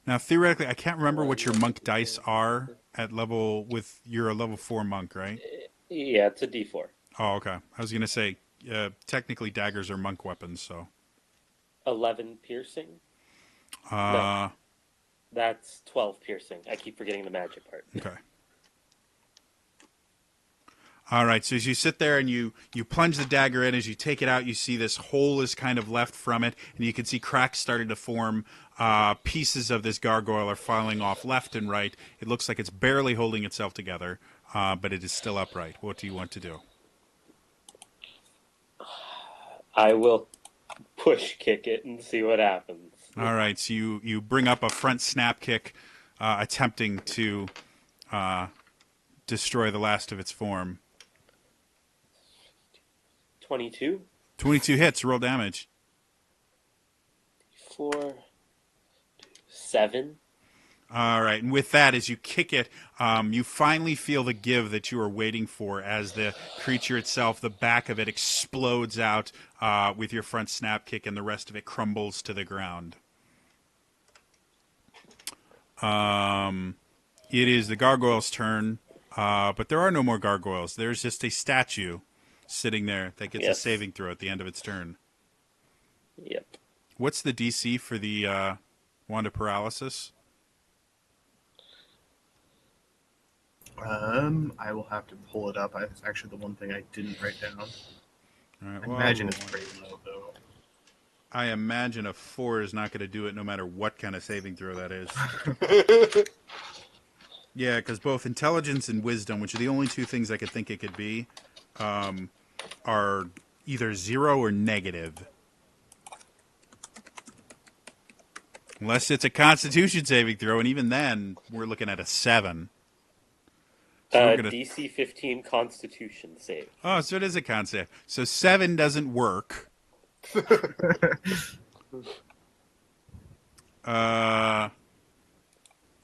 Now, theoretically, I can't remember what your monk dice are at level with. You're a level 4 monk, right? Yeah, it's a D4. Oh, okay. I was gonna say, technically, daggers are monk weapons, so. 11 piercing. Uh, That's 12 piercing. I keep forgetting the magic part. okay. All right. So as you sit there and you plunge the dagger in, as you take it out, you see this hole is kind of left from it, and you can see cracks starting to form. Pieces of this gargoyle are falling off left and right. It looks like it's barely holding itself together, but it is still upright. What do you want to do? I will push kick it and see what happens. All right. So you bring up a front snap kick, attempting to destroy the last of its form. 22. 22 hits. Roll damage. 4. 7. All right, and with that, as you kick it, you finally feel the give that you were waiting for as the creature itself, the back of it explodes out with your front snap kick, and the rest of it crumbles to the ground. It is the gargoyle's turn, but there are no more gargoyles. There's just a statue sitting there that gets a Yes. saving throw at the end of its turn. Yep. What's the DC for the Wand of Paralysis? I will have to pull it up. It's actually the one thing I didn't write down. All right, I well, imagine I'll it's roll pretty low, though. I imagine a 4 is not going to do it no matter what kind of saving throw that is. Yeah, because both intelligence and wisdom, which are the only two things I could think it could be, are either 0 or negative. Unless it's a constitution saving throw, and even then, we're looking at a 7. So we're gonna... DC 15 Constitution save. Oh, so it is a con save. So 7 doesn't work.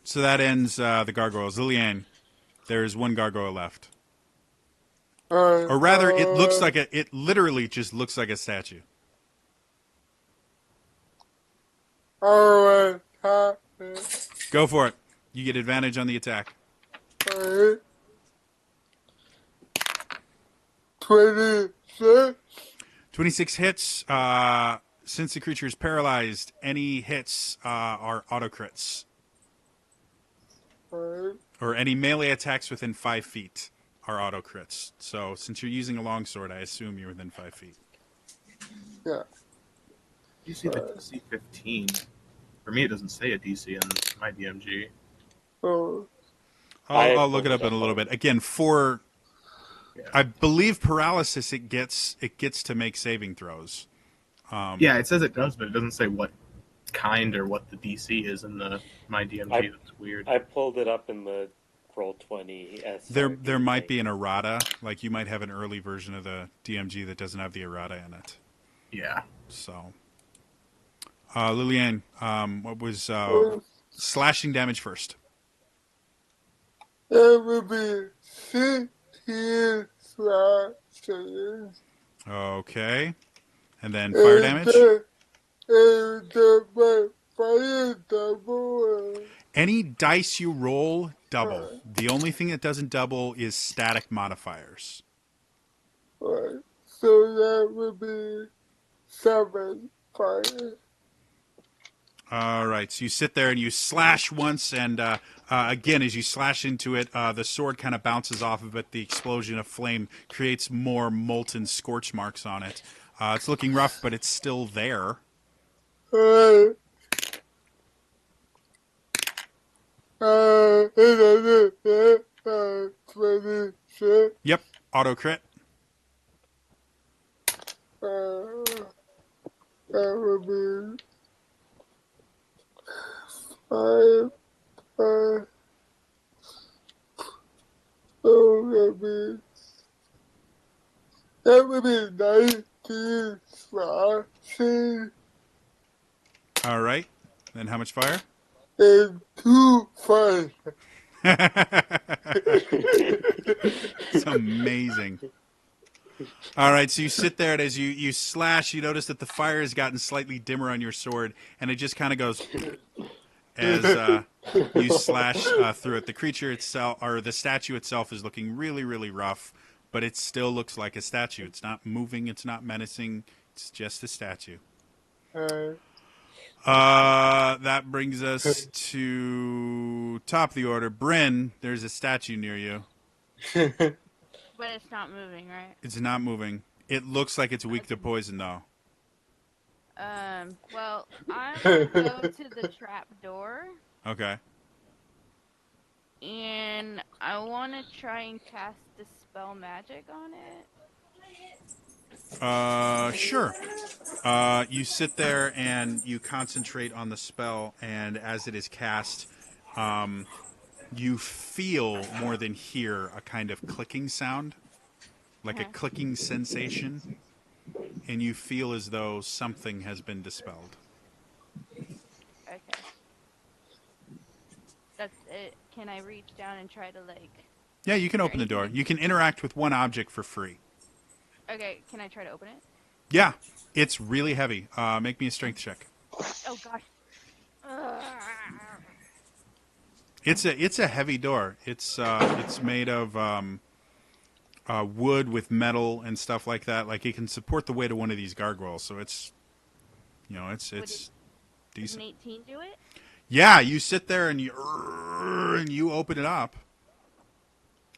So that ends the gargoyles. Lillian, there is one gargoyle left. Or rather, it looks like it literally just looks like a statue. Alright, Go for it. You get advantage on the attack. 26. 26 hits. Since the creature is paralyzed, any hits are auto crits. Or any melee attacks within 5 feet are auto crits. So since you're using a longsword, I assume you're within 5 feet. Yeah. You see the DC 15. For me, it doesn't say a DC in my DMG. Oh, I'll look it up in a little bit. Again, for I believe paralysis, it gets to make saving throws. Yeah, it says it does, but it doesn't say what kind or what the DC is in my DMG. That's weird. I pulled it up in the Roll20 SRD There might be thing. an errata. Like you might have an early version of the DMG that doesn't have the errata in it. Yeah. So, Lillian, what was slashing damage first? that would be 16 slashes. Okay, and then fire damage. And the fire double. Any dice you roll, double. The only thing that doesn't double is static modifiers. Right. So that would be 7 fire. All right, so you sit there and you slash once, and again, as you slash into it, the sword kind of bounces off of it. The explosion of flame creates more molten scorch marks on it. It's looking rough, but it's still there. Is it 26? Yep, auto crit. That would be 5, 5. Oh, that would be 19 slashing All right, then how much fire? and 2 fire. It's amazing. All right, so you sit there, and as you slash, you notice that the fire has gotten slightly dimmer on your sword, and it just kind of goes as you slash through it. The creature itself, or the statue itself, is looking really, really rough, but it still looks like a statue. It's not moving. It's not menacing. It's just a statue. That brings us to top of the order. Bryn, there's a statue near you. But it's not moving, right? It's not moving. It looks like it's weak to poison, though. Well, I'm gonna go to the trap door, Okay. and I want to try and cast Dispel Magic on it. Sure. You sit there and you concentrate on the spell, and as it is cast, you feel more than hear a kind of clicking sound, like a Okay. clicking sensation, and you feel as though something has been dispelled. Okay. That's it. Can I reach down and try to, like... Yeah, you can Is there open the door. anything- You can interact with one object for free. Okay, can I try to open it? Yeah, it's really heavy. Make me a strength check. Oh, gosh. Ugh. It's a heavy door. It's made of wood with metal and stuff like that. Like it can support the weight of one of these gargoyles. So it's it's Would decent. Does an 18 do it? Yeah, you sit there and you open it up,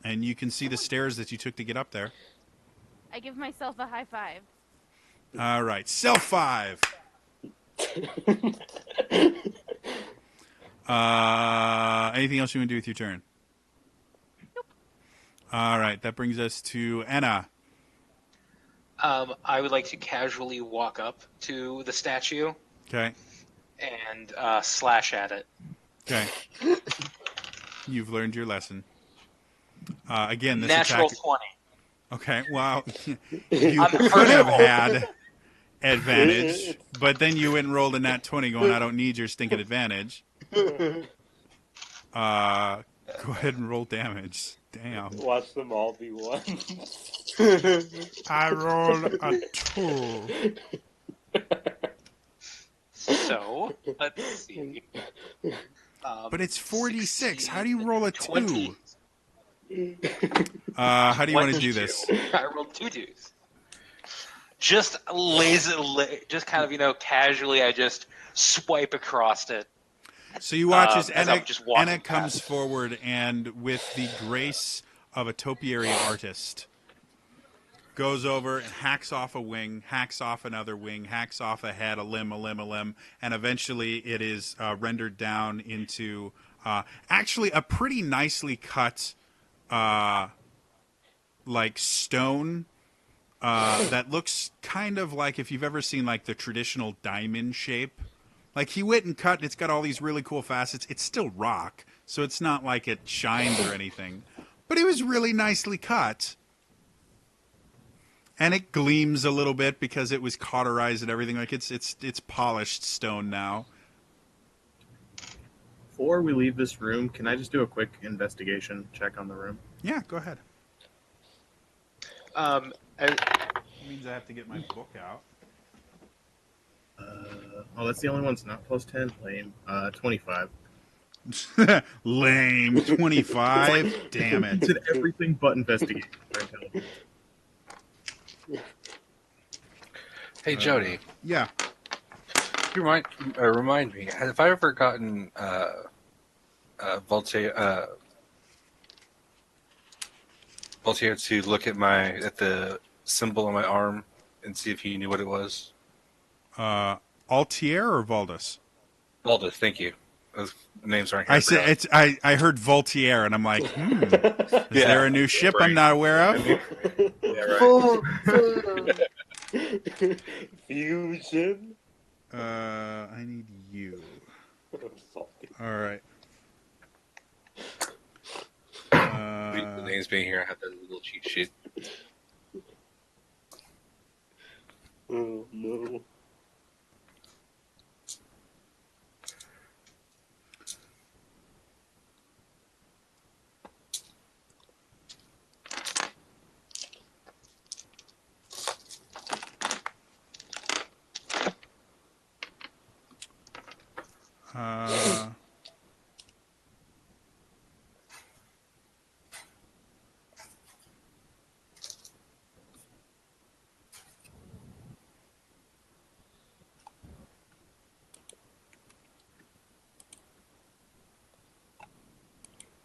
and you can see the stairs that you took to get up there. I give myself a high five. All right, self 5. Anything else you want to do with your turn? Nope. All right, that brings us to Anna. I would like to casually walk up to the statue Okay. and slash at it. Okay. You've learned your lesson. Again, this Natural attack. 20. Okay, well, you On the could first have roll. had advantage, but then you went and rolled a nat 20 going, I don't need your stinking advantage. Go ahead and roll damage. Damn. Watch them all be one. I rolled a 2. So, let's see. But it's 46. How do you roll a 2? 20. How do you want to do this? I rolled 2 2s. Just just kind of, casually, I just swipe across it. So you watch as as I'm Enna, just walking Enna comes past. forward, and with the grace of a topiary artist, goes over and hacks off a wing, hacks off another wing, hacks off a head, a limb, and eventually it is rendered down into actually a pretty nicely cut like stone that looks kind of like if you've ever seen like the traditional diamond shape. Like he went and cut, and it's got all these really cool facets. It's still rock, so it's not like it shines or anything. But it was really nicely cut. And it gleams a little bit because it was cauterized and everything. Like it's polished stone now. Before we leave this room, can I just do a quick investigation check on the room? Yeah, go ahead. I- It means I have to get my book out. Oh, that's the only one that's not plus 10. Lame. 25. Lame. 25. Damn He it. did everything but investigate. Hey, Jody. Yeah. Remind me, have I ever gotten Voltaire to look at the symbol on my arm and see if he knew what it was? Altier or Valdus? Valdez, thank you. Those names aren't here. I said it's. I heard Voltaire, and I'm like, is there a new ship I'm not aware of? Yeah, right. Oh, Fusion. I need you. I'm salty. All right. The names being here, I have that little cheat sheet. Oh no. Uh,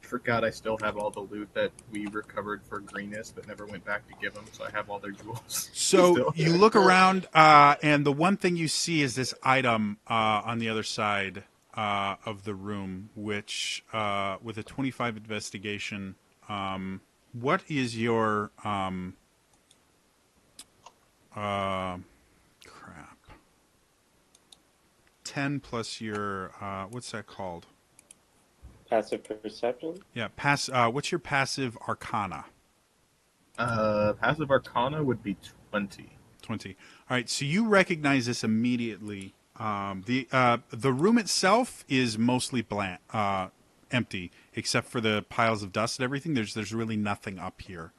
Forgot I still have all the loot that we recovered for Greenest, but never went back to give them. So I have all their jewels. So Still. you look around, and the one thing you see is this item on the other side of the room, which, with a 25 investigation, what is your crap? 10 plus your what's that called? Passive perception. Yeah, what's your passive arcana? Passive Arcana would be 20. 20. All right, so you recognize this immediately. The room itself is mostly empty, except for the piles of dust and everything. There's really nothing up here.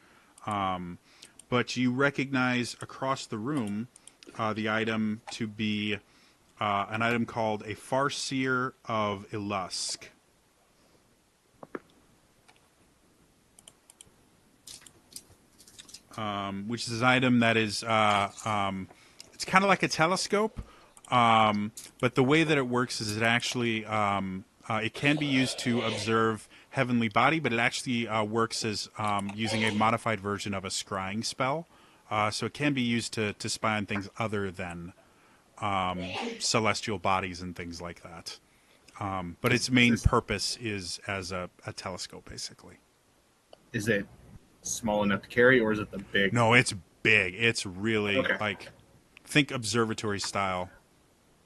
But you recognize across the room the item to be an item called a Farseer of Ilusk. Which is an item that is it's kind of like a telescope, but the way that it works is it actually it can be used to observe heavenly body, but it actually works as using a modified version of a scrying spell. So it can be used to spy on things other than celestial bodies and things like that. But its main purpose is as a telescope, basically. Is it small enough to carry, or is it the big? No, it's big. It's really Okay. like, think observatory style.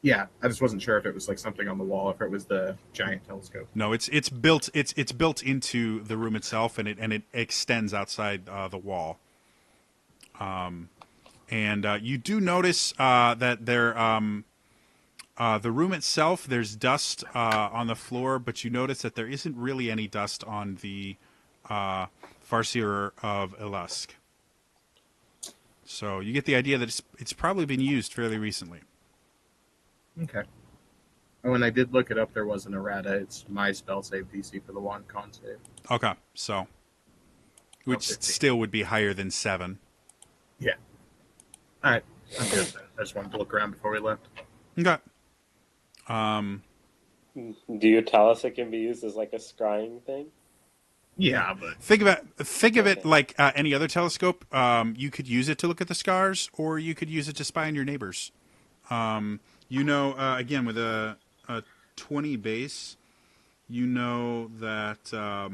Yeah, I just wasn't sure if it was like something on the wall, if it was the giant telescope. No, it's built into the room itself, and it extends outside the wall. And you do notice that there the room itself, there's dust on the floor, but you notice that there isn't really any dust on the Farseer of Ilusk. So you get the idea that it's probably been used fairly recently. Okay. Oh, and I did look it up. There was an errata. It's my spell save DC for the wand con save. Okay, so which 50. still would be higher than 7. Yeah. All right. I'm good then. I just wanted to look around before we left. Okay. Do you tell us it can be used as like a scrying thing? Yeah, but Think of it Okay. like any other telescope. You could use it to look at the stars, or you could use it to spy on your neighbors. Again, with a 20 base, you know that. I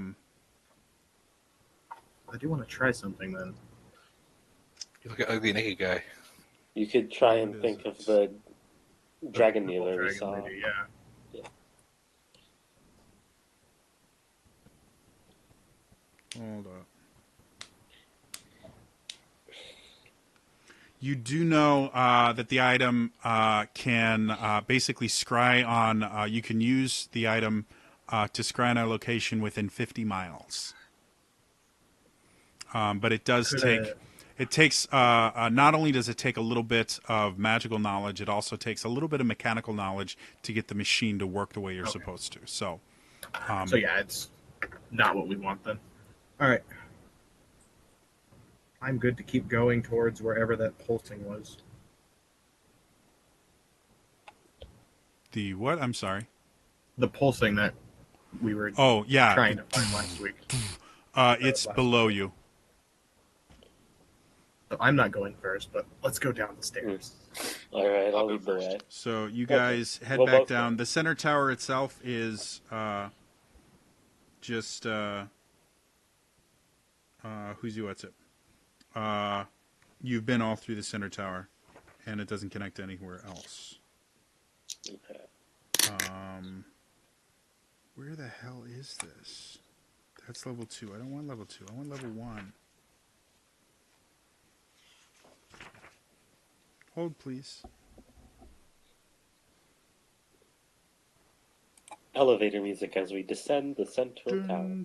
do want to try something then. You look at Ugly Naked Guy. You could try and What is think it? of the dragon The kneeler we dragon saw. lady, yeah. Hold up. You do know that the item can basically scry on. You can use the item to scry on a location within 50 miles. But it does Could take. It takes. Not only does it take a little bit of magical knowledge, it also takes a little bit of mechanical knowledge to get the machine to work the way you're supposed to. So. So yeah, it's not what we want then. All right. I'm good to keep going towards wherever that pulsing was. The what? I'm sorry. The pulsing that we were Oh, yeah. trying to find last week. It's last below week. you. So I'm not going first, but let's go down the stairs. All right, I'll I'll go lead the first. way. So you Okay. guys head We'll back both go. down. The center tower itself is just who's you? What's it? You've been all through the center tower, and it doesn't connect to anywhere else. Okay. Where the hell is this? That's level 2. I don't want level 2. I want level 1. Hold, please. Elevator music as we descend the central tower.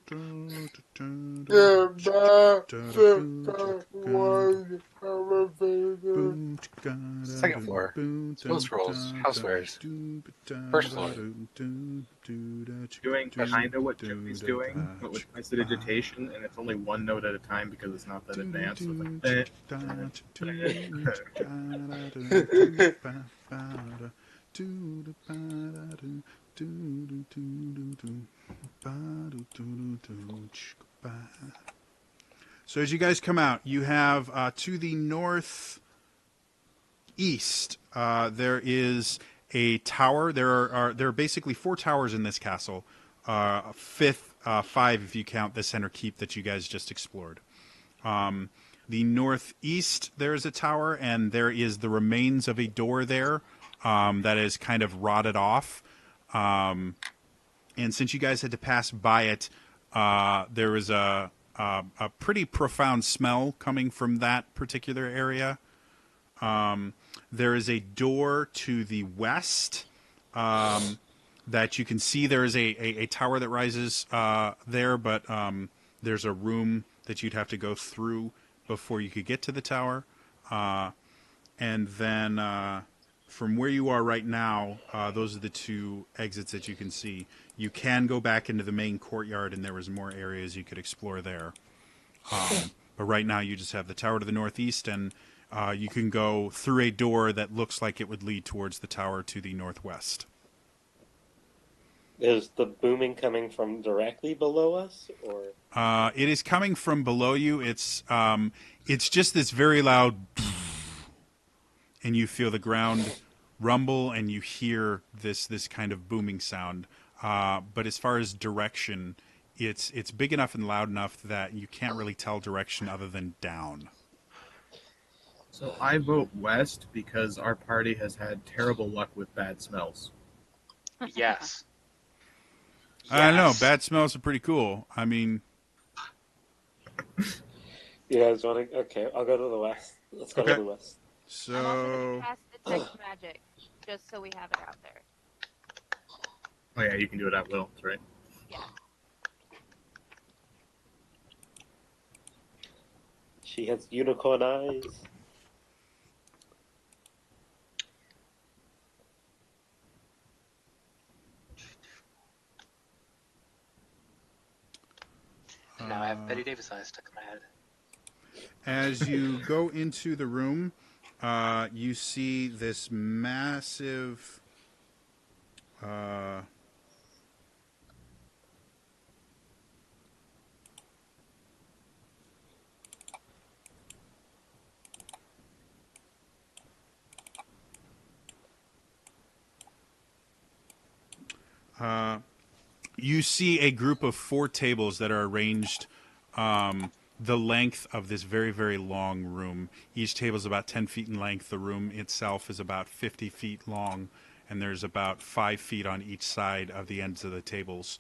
Second floor. Ghost rolls. Housewares. First floor. Doing kind of what Joey's doing, but with prestidigitation, and it's only one note at a time because it's not that advanced. So it's So as you guys come out, you have to the northeast. There is a tower. There are basically 4 towers in this castle. Fifth, 5 if you count the center keep that you guys just explored. The northeast, there is a tower, and there is the remains of a door there that is kind of rotted off. And since you guys had to pass by it, there was a pretty profound smell coming from that particular area. There is a door to the west that you can see. There is a tower that rises there, but there's a room that you'd have to go through before you could get to the tower. And then from where you are right now, those are the 2 exits that you can see. You can go back into the main courtyard, and there was more areas you could explore there. But right now you just have the tower to the northeast, and you can go through a door that looks like it would lead towards the tower to the northwest. Is the booming coming from directly below us, or? It is coming from below you. It's just this very loud, and you feel the ground rumble, and you hear this kind of booming sound. But as far as direction, it's big enough and loud enough that you can't really tell direction other than down. So I vote west because our party has had terrible luck with bad smells. Yes. I don't know. Yes. Bad smells are pretty cool. I mean, You guys want to? Okay, I'll go to the west. Let's go Okay. to the west. I'm also so gonna cast detect magic, just so we have it out there. Oh yeah, you can do it at will. That's right. Yeah. She has unicorn eyes. Now I have Betty Davis eyes stuck in my head. as you go into the room, you see this massive. You see a group of 4 tables that are arranged the length of this very, very long room. Each table is about 10 feet in length. The room itself is about 50 feet long, and there's about 5 feet on each side of the ends of the tables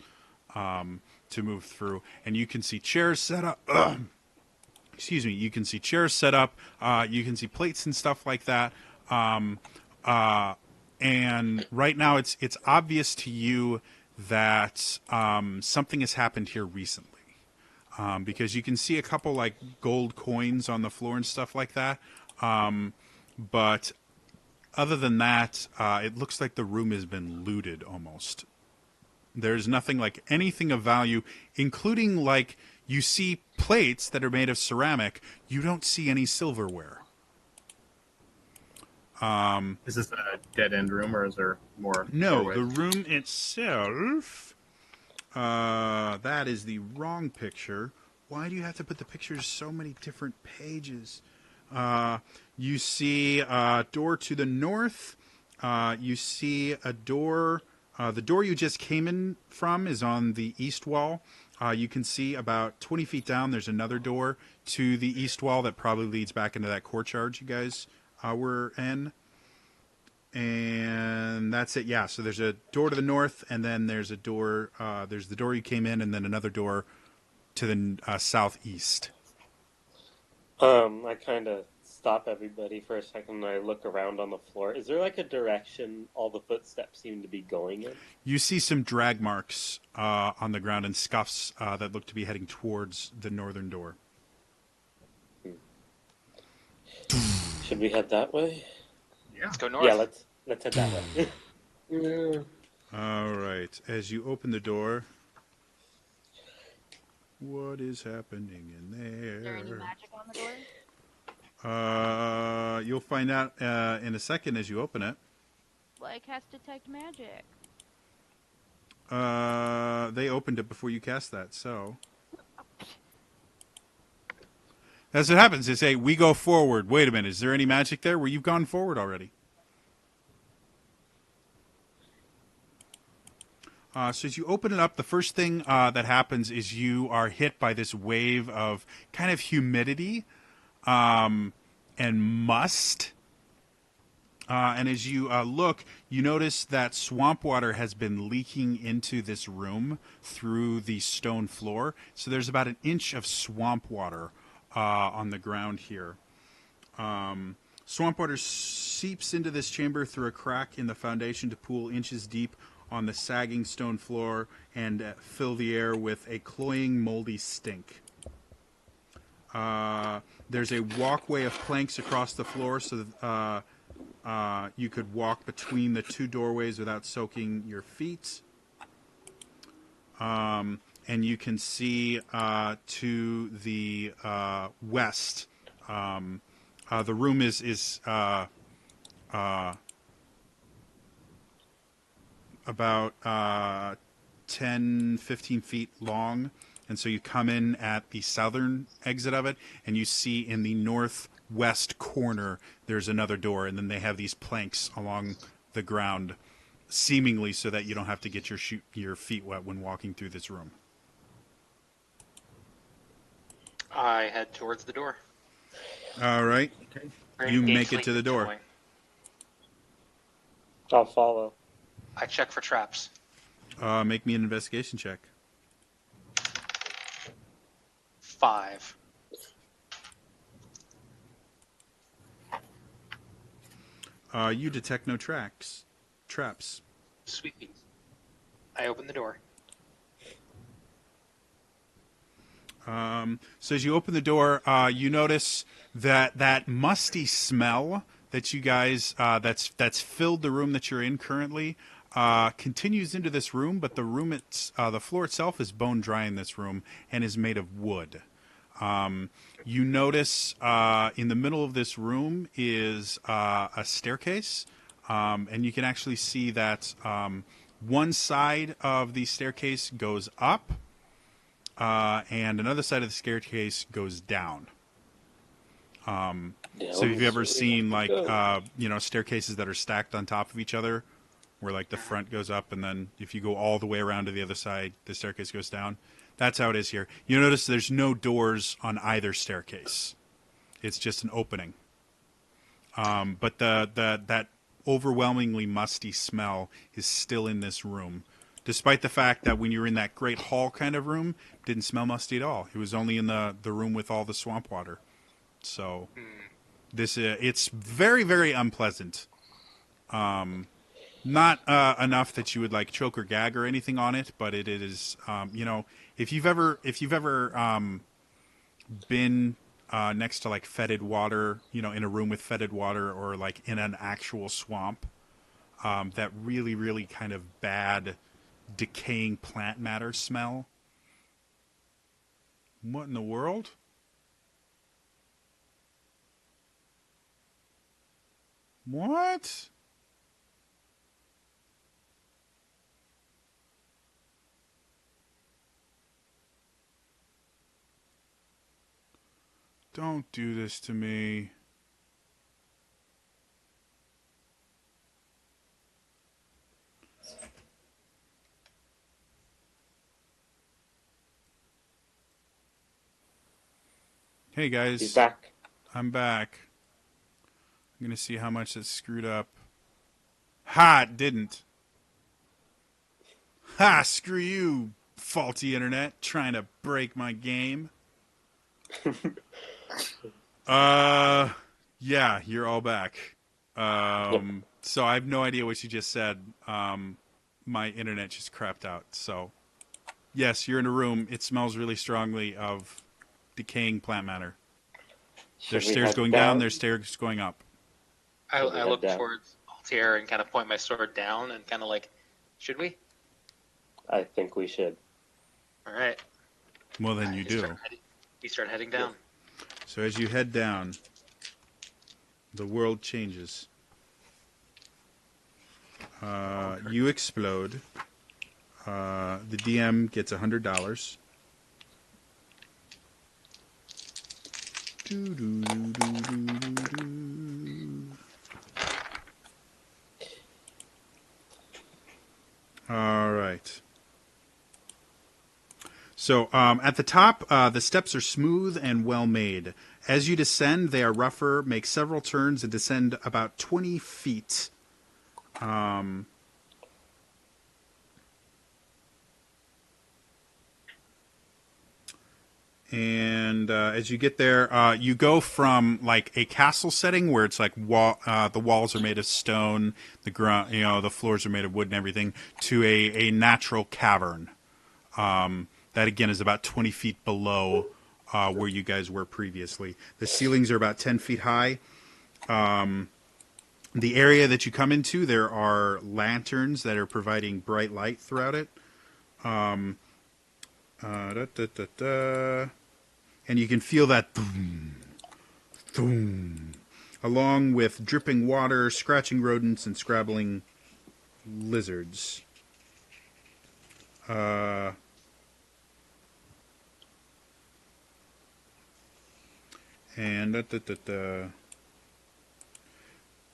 to move through. And you can see chairs set up. Excuse me. You can see chairs set up. You can see plates and stuff like that. And right now, it's obvious to you that something has happened here recently, because you can see a couple like gold coins on the floor and stuff like that. But other than that, it looks like the room has been looted almost. There's nothing like anything of value, including like you see plates that are made of ceramic. You don't see any silverware. Is this a dead end room, or is there more No, doorways? the room itself. That is the wrong picture. Why do you have to put the pictures so many different pages? You see a door to the north. You see a door. The door you just came in from is on the east wall. You can see about 20 feet down, there's another door to the east wall that probably leads back into that courtyard you guys were in. And that's it. Yeah. So there's a door to the north, and then there's a door. There's the door you came in, and then another door to the southeast. I kind of stop everybody for a second and I look around on the floor. Is there like a direction all the footsteps seem to be going in? You see some drag marks on the ground and scuffs that look to be heading towards the northern door. Should we head that way? Yeah. Let's go north. Yeah, let's head that way. All right. As you open the door, what is happening in there? Is there any magic on the door? You'll find out in a second as you open it. Well, I cast detect magic. They opened it before you cast that, so. That's what happens. They say, we go forward. Wait a minute. Is there any magic there? Well, you've gone forward already. So as you open it up, the first thing that happens is you are hit by this wave of kind of humidity and must. And as you look, you notice that swamp water has been leaking into this room through the stone floor. So there's about an inch of swamp water on the ground here. Swamp water seeps into this chamber through a crack in the foundation to pool inches deep on the sagging stone floor and fill the air with a cloying, moldy stink. There's a walkway of planks across the floor so that you could walk between the two doorways without soaking your feet. And you can see to the west. The room is about 10, 15 feet long. And so you come in at the southern exit of it, and you see in the northwest corner there's another door, and then they have these planks along the ground, seemingly so that you don't have to get your feet wet when walking through this room. I head towards the door. All right. Okay. You make Gainfully it to the door. tiptoeing. I'll follow. I check for traps. Make me an investigation check. 5. You detect no traps. Sweet. I open the door. So as you open the door, you notice that musty smell that you guys that's filled the room that you're in currently continues into this room, but the floor itself is bone dry in this room and is made of wood. You notice in the middle of this room is a staircase, and you can actually see that one side of the staircase goes up, and another side of the staircase goes down. So have you ever seen like staircases that are stacked on top of each other, where like the front goes up, and then if you go all the way around to the other side, the staircase goes down? That's how it is here. You notice there's no doors on either staircase. It's just an opening. But that overwhelmingly musty smell is still in this room, despite the fact that when you were in that great hall kind of room, it didn't smell musty at all. It was only in the room with all the swamp water. So it's very, very unpleasant. Not enough that you would like choke or gag or anything on it, but it is if you've ever been next to like fetid water, in a room with fetid water, or like in an actual swamp, that really, really kind of bad decaying plant matter smell. What in the world? What? Don't do this to me. Hey He's guys, back. I'm back. I'm gonna see how much it's screwed up. Ha! It didn't. Ha! Screw you, faulty internet, trying to break my game. Yeah, you're all back. So I have no idea what you just said. My internet just crapped out. So, yes, you're in a room. It smells really strongly of decaying plant matter. There's Should we stairs head going down. There's stairs going up. Should we I head look down? towards Altair and kind of point my sword down and kind of like, should we? I think we should. All right. Well, then you do. We start heading down. So as you head down, the world changes. You explode. The DM gets $100. All right. So at the top, the steps are smooth and well made. As you descend, they are rougher, make several turns, and descend about 20 feet. And as you get there, you go from like a castle setting where it's like the walls are made of stone, the ground, the floors are made of wood and everything, to a natural cavern. That again is about 20 feet below where you guys were previously. The ceilings are about 10 feet high. The area that you come into, there are lanterns that are providing bright light throughout it. And you can feel that boom, boom, along with dripping water, scratching rodents, and scrabbling lizards. And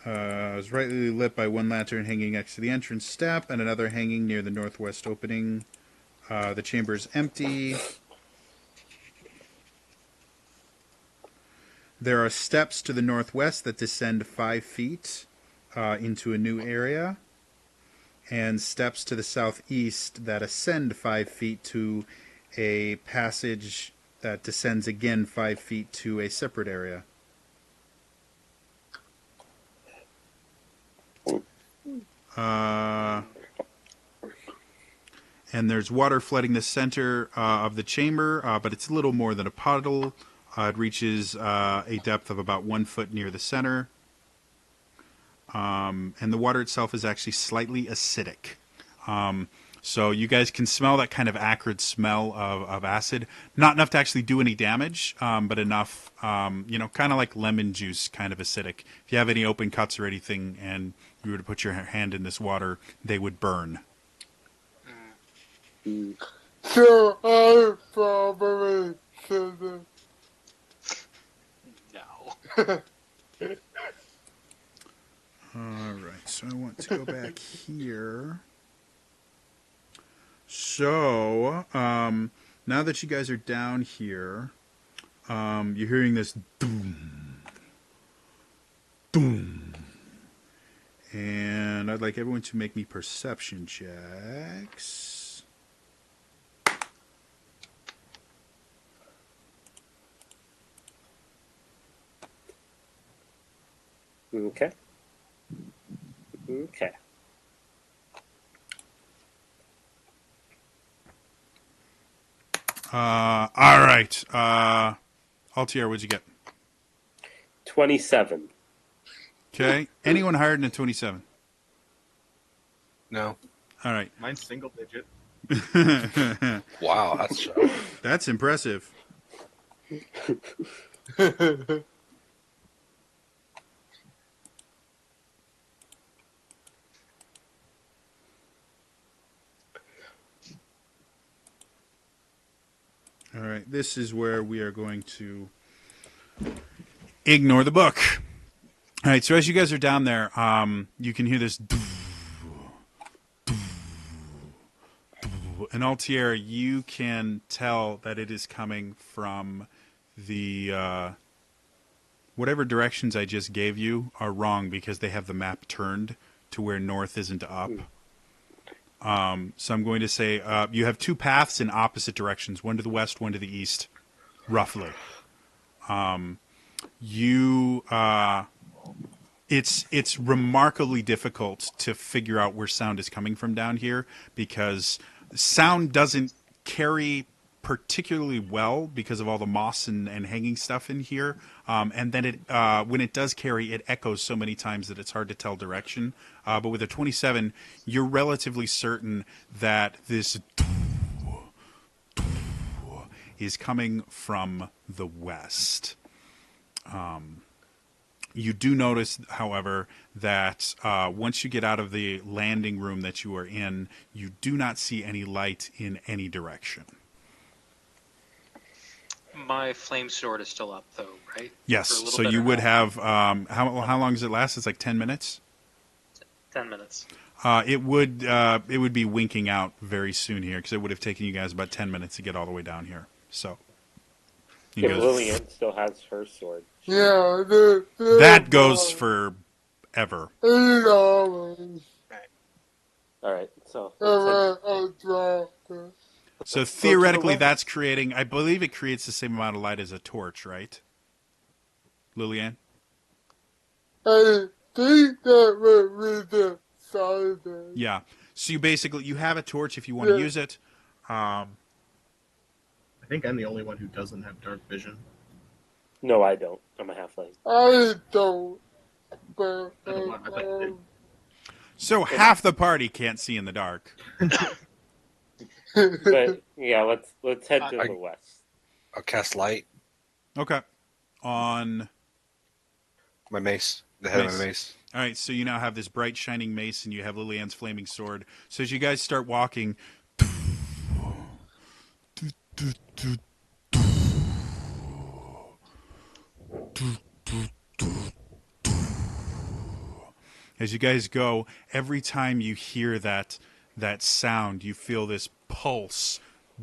is rightly lit by one lantern hanging next to the entrance step and another hanging near the northwest opening. The chamber is empty. There are steps to the northwest that descend 5 feet into a new area, and steps to the southeast that ascend 5 feet to a passage that descends again 5 feet to a separate area. And there's water flooding the center of the chamber, but it's a little more than a puddle. It reaches a depth of about 1 foot near the center. And the water itself is actually slightly acidic. So you guys can smell that kind of acrid smell of acid. Not enough to actually do any damage, but enough, kind of like lemon juice, kind of acidic. If you have any open cuts or anything and you were to put your hand in this water, they would burn. So I probably shouldn't. No. All right, so I want to go back here. So, now that you guys are down here, you're hearing this boom, boom. And I'd like everyone to make me perception checks. Okay. Okay. All right. Altier, what'd you get? 27. Okay. Anyone higher than a 27? No. All right. Mine's single digit. Wow, that's That's impressive. All right, this is where we are going to ignore the book. All right, so as you guys are down there, you can hear this. And Altier, you can tell that it is coming from the whatever directions I just gave you are wrong because they have the map turned to where north isn't up. So I'm going to say you have two paths in opposite directions, one to the west, one to the east, roughly. It's remarkably difficult to figure out where sound is coming from down here because sound doesn't carry particularly well because of all the moss and hanging stuff in here. And then when it does carry, it echoes so many times that it's hard to tell direction. But with a 27, you're relatively certain that this is coming from the west. You do notice, however, that once you get out of the landing room that you are in, you do not see any light in any direction. My flame sword is still up, though, right? Yes, For a little so bit you or would no? have, how long does it last? It's like 10 minutes? 10 minutes. It would be winking out very soon here because it would have taken you guys about 10 minutes to get all the way down here. So you If guys, Lillian still has her sword. Yeah, that goes for ever. $80. All right, so I dropped it. So go to the theoretically, west. that's creating. I believe it creates the same amount of light as a torch, right, Lillian? I think that would be the size. Yeah. So you have a torch if you want to Yeah. use it. I think I'm the only one who doesn't have dark vision. No, I don't. I'm a halfling. I don't. But I don't know, I thought you did. So half the party can't see in the dark. But yeah, let's head to the west. I'll cast light. Okay. On. My mace. The head of Mace. my mace. All right, so you now have this bright shining mace, and you have Lillian's flaming sword. So as you guys start walking, as you guys go, every time you hear that sound, you feel this pulse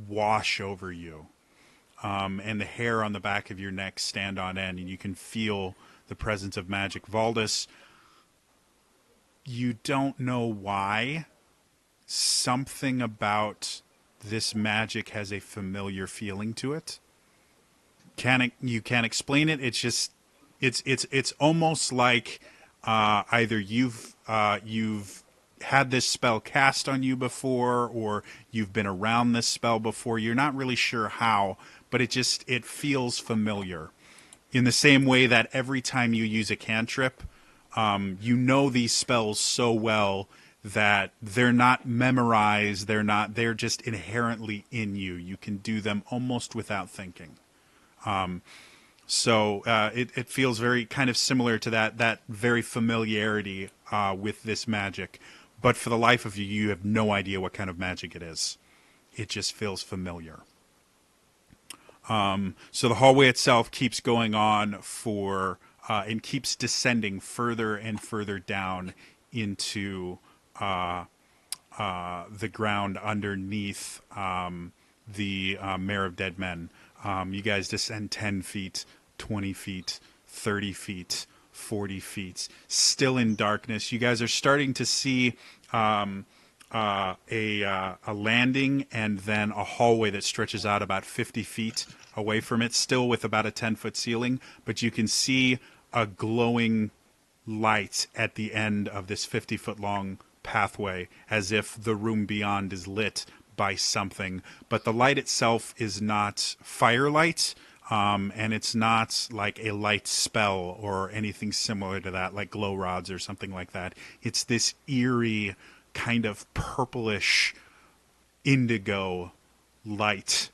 wash over you, and the hair on the back of your neck stand on end, and you can feel the presence of magic. Valdis, you don't know why. Something about this magic has a familiar feeling to it. You can't explain it. It's just it's almost like either you've had this spell cast on you before, or you've been around this spell before. You're not really sure how, but it feels familiar. In the same way that every time you use a cantrip, you know these spells so well that they're not memorized. They're just inherently in you. You can do them almost without thinking. So it feels very kind of similar to that very familiarity with this magic. But for the life of you, you have no idea what kind of magic it is. It just feels familiar. So the hallway itself keeps going on and keeps descending further and further down into the ground underneath the Mare of Dead Men. You guys descend 10 feet, 20 feet, 30 feet, 40 feet, still in darkness. You guys are starting to see a landing and then a hallway that stretches out about 50 feet away from it, still with about a 10-foot ceiling, but you can see a glowing light at the end of this 50-foot long pathway, as if the room beyond is lit by something. But the light itself is not firelight, and it's not like a light spell or anything similar to that, like glow rods or something like that. It's this eerie kind of purplish indigo light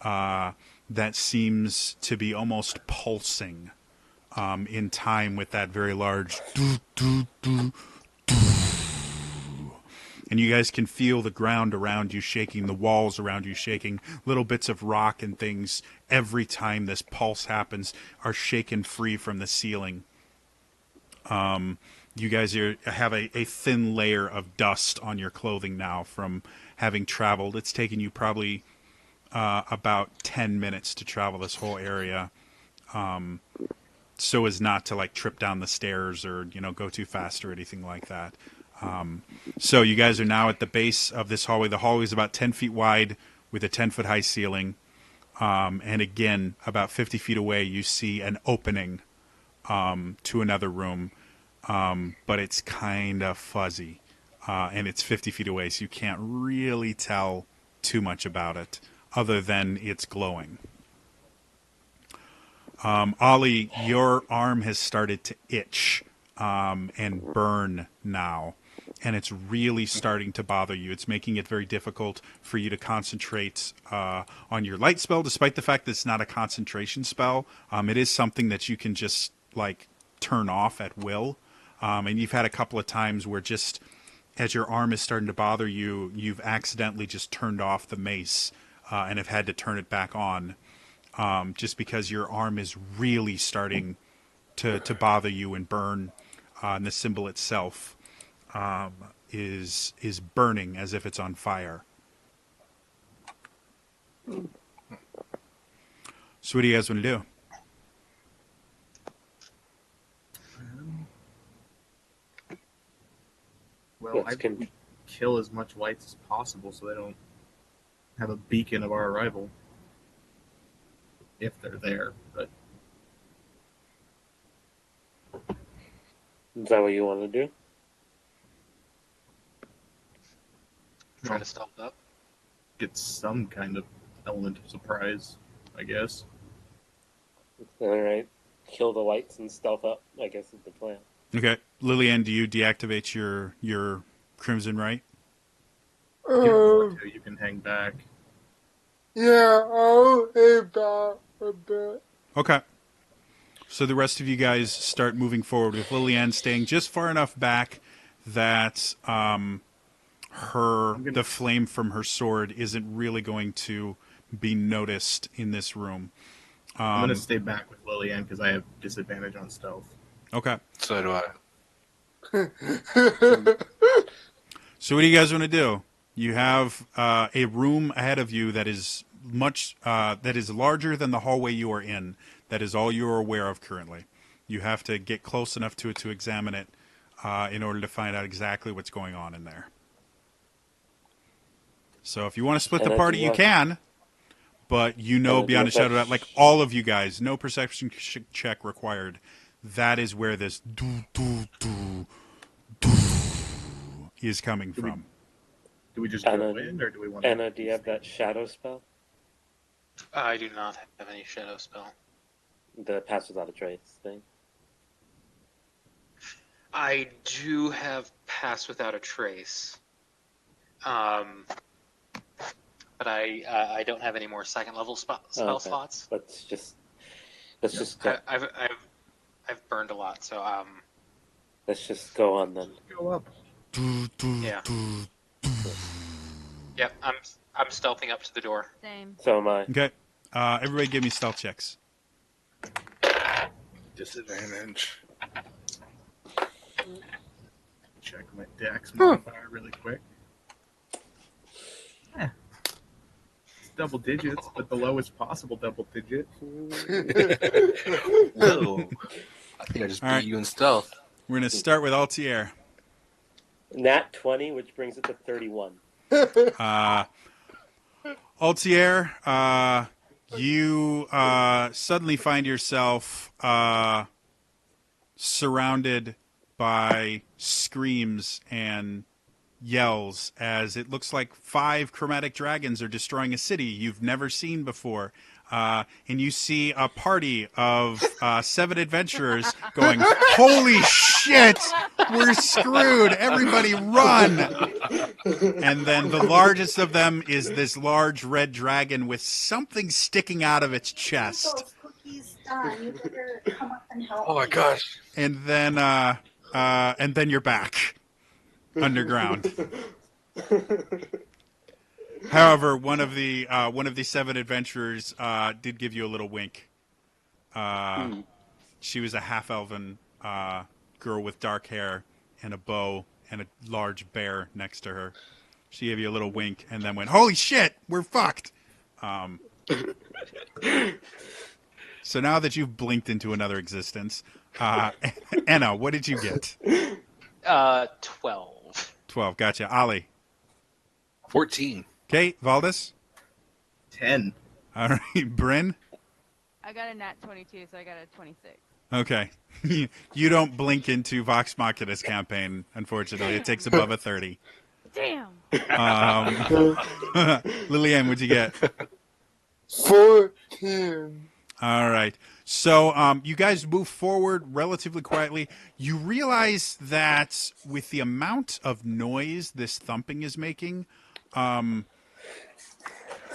that seems to be almost pulsing in time with that very large and you guys can feel the ground around you shaking, the walls around you shaking, little bits of rock and things every time this pulse happens are shaken free from the ceiling. You guys have a thin layer of dust on your clothing now from having traveled. It's taken you probably about 10 minutes to travel this whole area, so as not to like trip down the stairs or go too fast or anything like that. So you guys are now at the base of this hallway. The hallway is about 10 feet wide with a 10-foot high ceiling. And again, about 50 feet away, you see an opening to another room. But it's kind of fuzzy. And it's 50 feet away, so you can't really tell too much about it, other than it's glowing. Ollie, your arm has started to itch and burn now. And it's really starting to bother you. It's making it very difficult for you to concentrate on your light spell, despite the fact that it's not a concentration spell. It is something that you can just, like, turn off at will. And you've had a couple of times where just as your arm is starting to bother you, you've accidentally just turned off the mace and have had to turn it back on just because your arm is really starting to bother you and burn. And the symbol itself is burning as if it's on fire. So what do you guys want to do? Well, Let's I would kill as much lights as possible so they don't have a beacon of our arrival. If they're there, but Is that what you want to do? Try to stealth up. get some kind of element of surprise, I guess. All right. Kill the lights and stealth up, I guess is the plan. Okay. Lillian, do you deactivate your Crimson Right? If you don't want to, you can hang back. Yeah, I'll hang back a bit. Okay. So the rest of you guys start moving forward with Lillian staying just far enough back that the flame from her sword isn't really going to be noticed in this room. I'm going to stay back with Lillian because I have disadvantage on stealth. Okay. So do I. So what do you guys want to do? You have a room ahead of you that is that is larger than the hallway you are in. That is all you are aware of currently. You have to get close enough to it to examine it in order to find out exactly what's going on in there. So if you want to split the party, you can. But you know beyond a shadow of a doubt, like all of you guys, no perception check required. That is where this is coming from. Do we just go in, or do we want to... Anna, do you have that shadow spell? I do not have any shadow spell. The pass without a trace thing? I do have pass without a trace. But I don't have any more second level spell slots. Let's just go. I've burned a lot, so Let's just go on then. Go up. yeah. Yep, I'm stealthing up to the door. Same. So am I. Okay. Everybody give me stealth checks. Disadvantage. Check my dex modifier really quick. It's double digits, but the lowest possible double digit. Whoa. I think I just beat you in stealth. We're going to start with Altier. Nat 20, which brings it to 31. Altier, you suddenly find yourself surrounded by screams and yells as it looks like 5 chromatic dragons are destroying a city you've never seen before. And you see a party of 7 adventurers going, "Holy shit! We're screwed! Everybody run!" And then the largest of them is this large red dragon with something sticking out of its chest. You better come up and help Oh my gosh. And then you're back underground. However, one of the 7 adventurers did give you a little wink. She was a half-elven girl with dark hair and a bow and a large bear next to her. She gave you a little wink and then went, "Holy shit, we're fucked." So now that you've blinked into another existence, Anna, what did you get? 12. 12. Gotcha. Ali. 14. Okay. Valdis. 10. All right. Bryn. I got a nat 22, so I got a 26. Okay. You don't blink into Vox Machina's campaign, unfortunately. It takes above a 30. Damn. Lillian, what'd you get? 14. All right. So you guys move forward relatively quietly. You realize that with the amount of noise this thumping is making,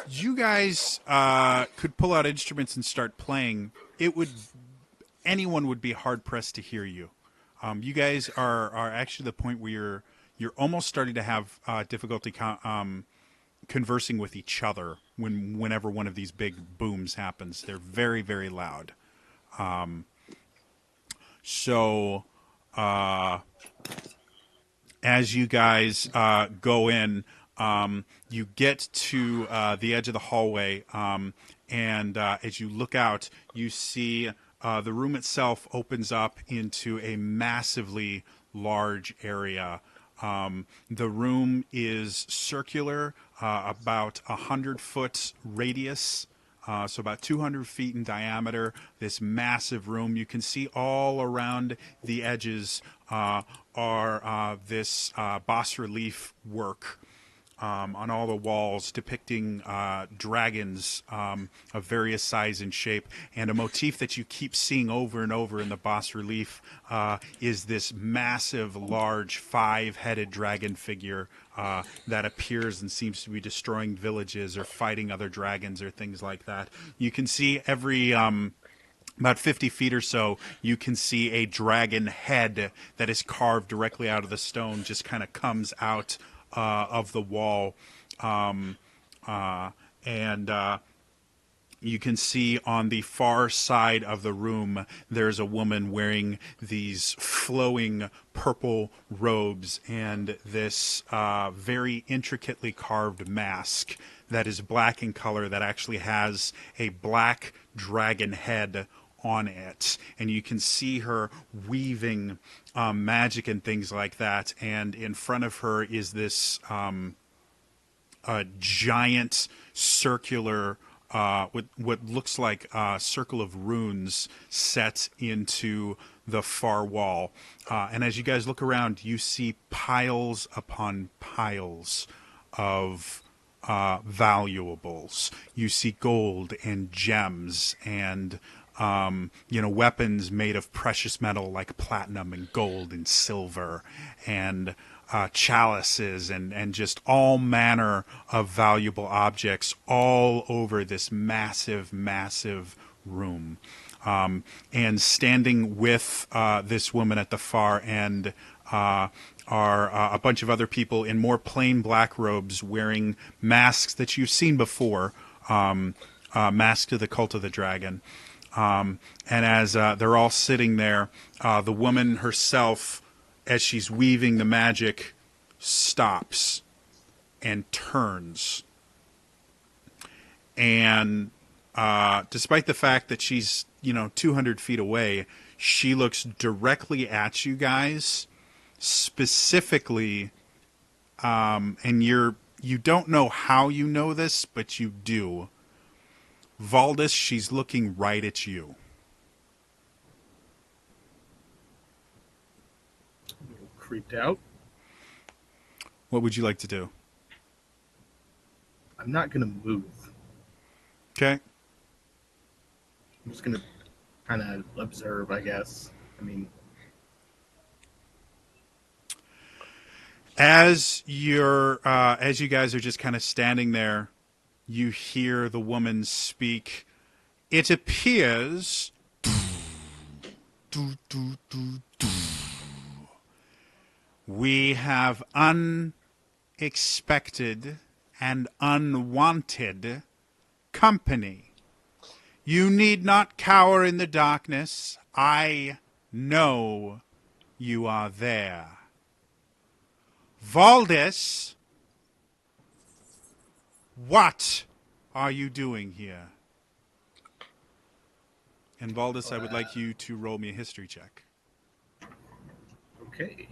you guys could pull out instruments and start playing. Anyone would be hard pressed to hear you. You guys are actually the point where you're almost starting to have difficulty conversing with each other whenever one of these big booms happens. They're very, very loud. So as you guys go in, you get to the edge of the hallway, and as you look out, you see the room itself opens up into a massively large area. The room is circular, about 100-foot radius, so about 200 feet in diameter. This massive room. You can see all around the edges are this bas relief work on all the walls depicting dragons of various size and shape. And a motif that you keep seeing over and over in the bas relief is this massive, large, 5-headed dragon figure that appears and seems to be destroying villages or fighting other dragons or things like that. You can see every about 50 feet or so, you can see a dragon head that is carved directly out of the stone, just kind of comes out of the wall. And you can see on the far side of the room, there's a woman wearing these flowing purple robes and this very intricately carved mask that is black in color that actually has a black dragon head on it, and you can see her weaving magic and things like that, and in front of her is this giant circular what looks like a circle of runes set into the far wall, and as you guys look around, you see piles upon piles of valuables. You see gold and gems and weapons made of precious metal like platinum and gold and silver, and chalices and just all manner of valuable objects all over this massive, massive room. And standing with this woman at the far end are a bunch of other people in more plain black robes wearing masks that you've seen before, masks to the Cult of the Dragon. And as they're all sitting there, the woman herself, as she's weaving the magic, stops and turns. And despite the fact that she's, 200 feet away, she looks directly at you guys, specifically, and you don't know how you know this, but you do. Valdis, she's looking right at you. Creeped out. What would you like to do? I'm not gonna move. Okay. I'm just gonna kind of observe, I guess. I mean, as you guys are just kind of standing there, you hear the woman speak. It appears we have unexpected and unwanted company. You need not cower in the darkness. I know you are there. Valdis, what are you doing here? And Valdis, I would like you to roll me a history check. Okay.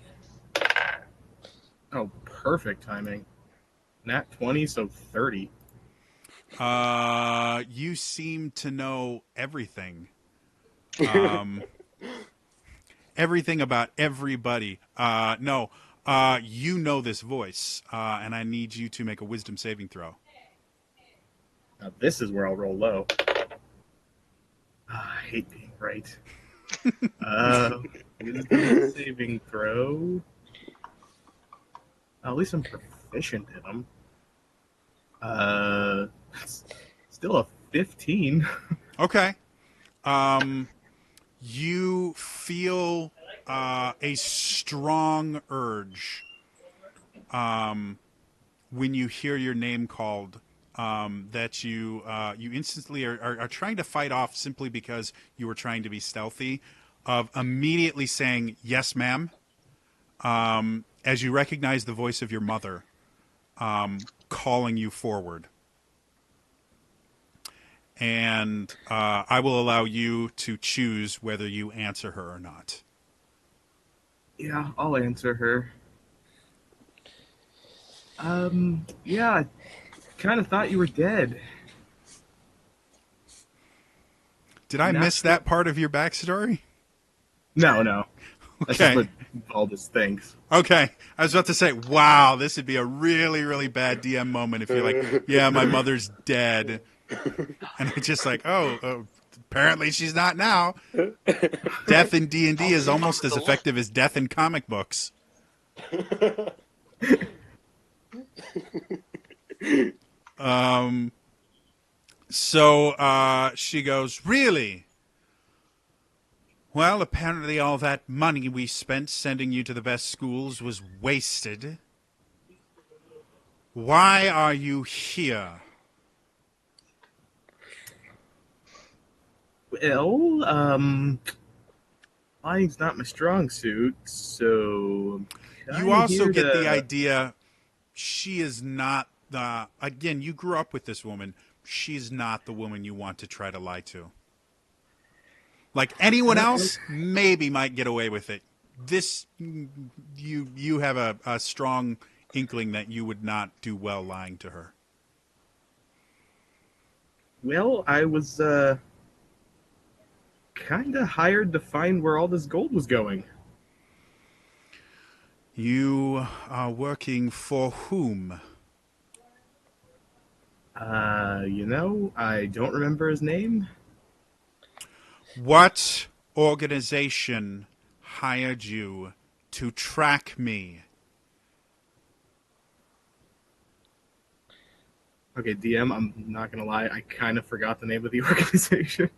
Oh, perfect timing. Nat 20, so 30. You seem to know everything. Everything about everybody. No, you know this voice, and I need you to make a wisdom saving throw. Now this is where I'll roll low. I hate being right. Wisdom saving throw. At least I'm proficient in them. Still a 15. Okay. You feel a strong urge when you hear your name called that you instantly are trying to fight off simply because you were trying to be stealthy, of immediately saying, "Yes, ma'am," as you recognize the voice of your mother calling you forward. And I will allow you to choose whether you answer her or not. Yeah, I'll answer her. Yeah, I kind of thought you were dead. Did I miss that part of your backstory? No. That's Okay. just what Valdis thinks. Okay. I was about to say, wow, this would be a really, really bad DM moment if you're like, yeah, my mother's dead. And it's just like, oh, apparently she's not now. Death in D&D is almost as effective as death in comic books. So she goes, really? Well, apparently all that money we spent sending you to the best schools was wasted. Why are you here? Well, lying's not my strong suit, so You also get the idea she is not the... Again, you grew up with this woman. She's not the woman you want to try to lie to. Like anyone else, maybe might get away with it. This, you have a strong inkling that you would not do well lying to her. Well, I was kind of hired to find where all this gold was going. You are working for whom? I don't remember his name. What organization hired you to track me? Okay, DM, I'm not gonna lie, I kind of forgot the name of the organization.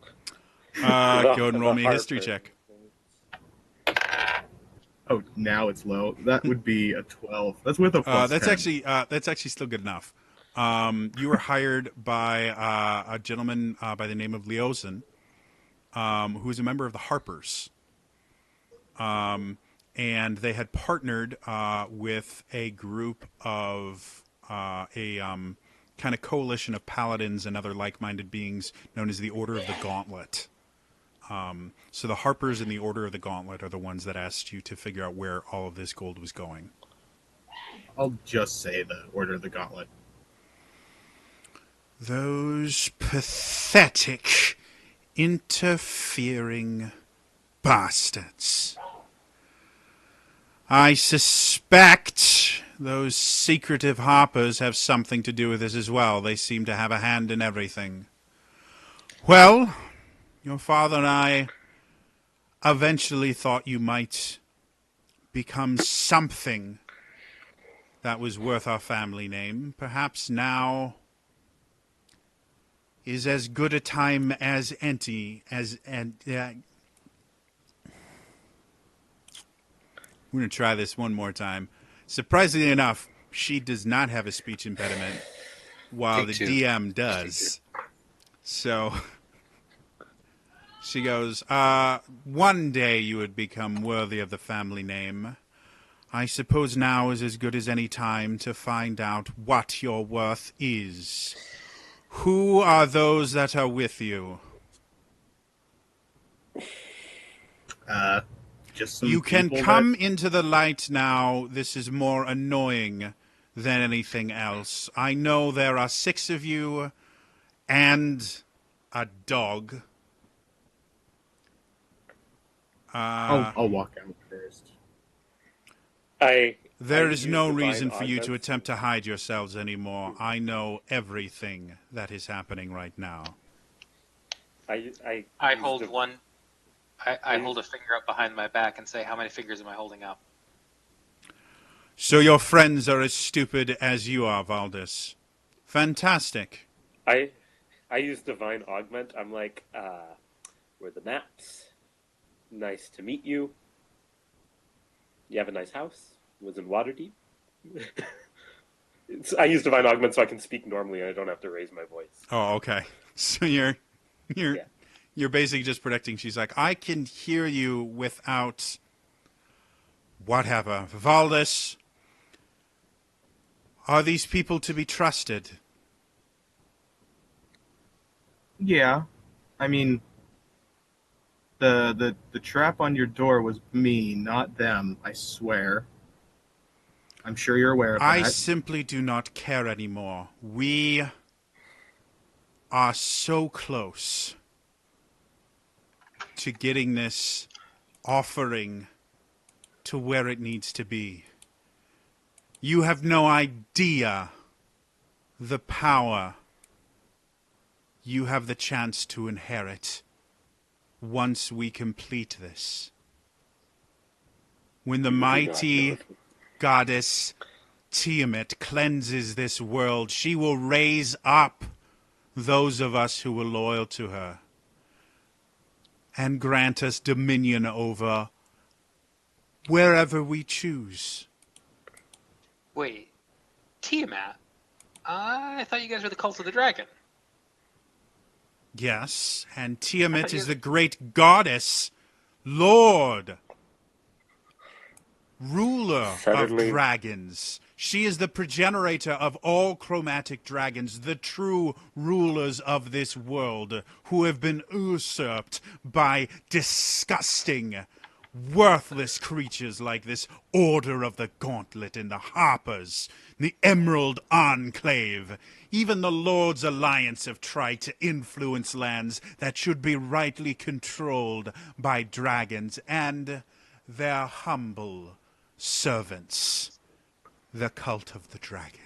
Go and roll me a history check. Oh, now it's low. That would be a 12. That's with a plus 10. That's actually still good enough. You were hired by a gentleman by the name of Leosin, who is a member of the Harpers. And they had partnered with a group of kind of coalition of paladins and other like-minded beings known as the Order of the Gauntlet. So the Harpers and the Order of the Gauntlet are the ones that asked you to figure out where all of this gold was going. I'll just say the Order of the Gauntlet. Those pathetic, interfering bastards. I suspect those secretive Harpers have something to do with this as well. They seem to have a hand in everything. Well, your father and I eventually thought you might become something that was worth our family name. Perhaps now is as good a time as any. We're going to try this one more time. Surprisingly enough, she does not have a speech impediment, while Take the two. DM does. So she goes, one day you would become worthy of the family name. I suppose now is as good as any time to find out what your worth is. Who are those that are with you? Just some You can people come into the light now. This is more annoying than anything else. I know there are 6 of you and a dog. I'll walk out first. There I is use no divine reason for you to augments. attempt to hide yourselves anymore. I know everything that is happening right now. I use hold div- one. I hold a finger up behind my back and say, "How many fingers am I holding up?" So your friends are as stupid as you are, Valdis. Fantastic. I use divine augment. I'm like, where are the maps? Nice to meet you. You have a nice house. Was in Waterdeep. I use divine augment so I can speak normally and I don't have to raise my voice. Oh, okay. So you're Yeah. you're basically just predicting. She's like, I can hear you without whatever. Valdis, are these people to be trusted? Yeah, I mean, the trap on your door was me, not them. I swear. I'm sure you're aware of I that. simply do not care anymore. We are so close to getting this offering to where it needs to be. You have no idea the power you have the chance to inherit once we complete this. When the mighty goddess Tiamat cleanses this world, she will raise up those of us who were loyal to her and grant us dominion over wherever we choose. Wait, Tiamat? I thought you guys were the cult of the dragon. Yes, and I Tiamat thought is you- the great goddess, Lord, ruler of Suddenly- dragons. She is the progenitor of all chromatic dragons, the true rulers of this world, who have been usurped by disgusting, worthless creatures like this Order of the Gauntlet and the Harpers, the Emerald Enclave. Even the Lord's Alliance have tried to influence lands that should be rightly controlled by dragons, and their humble servants, the cult of the dragon.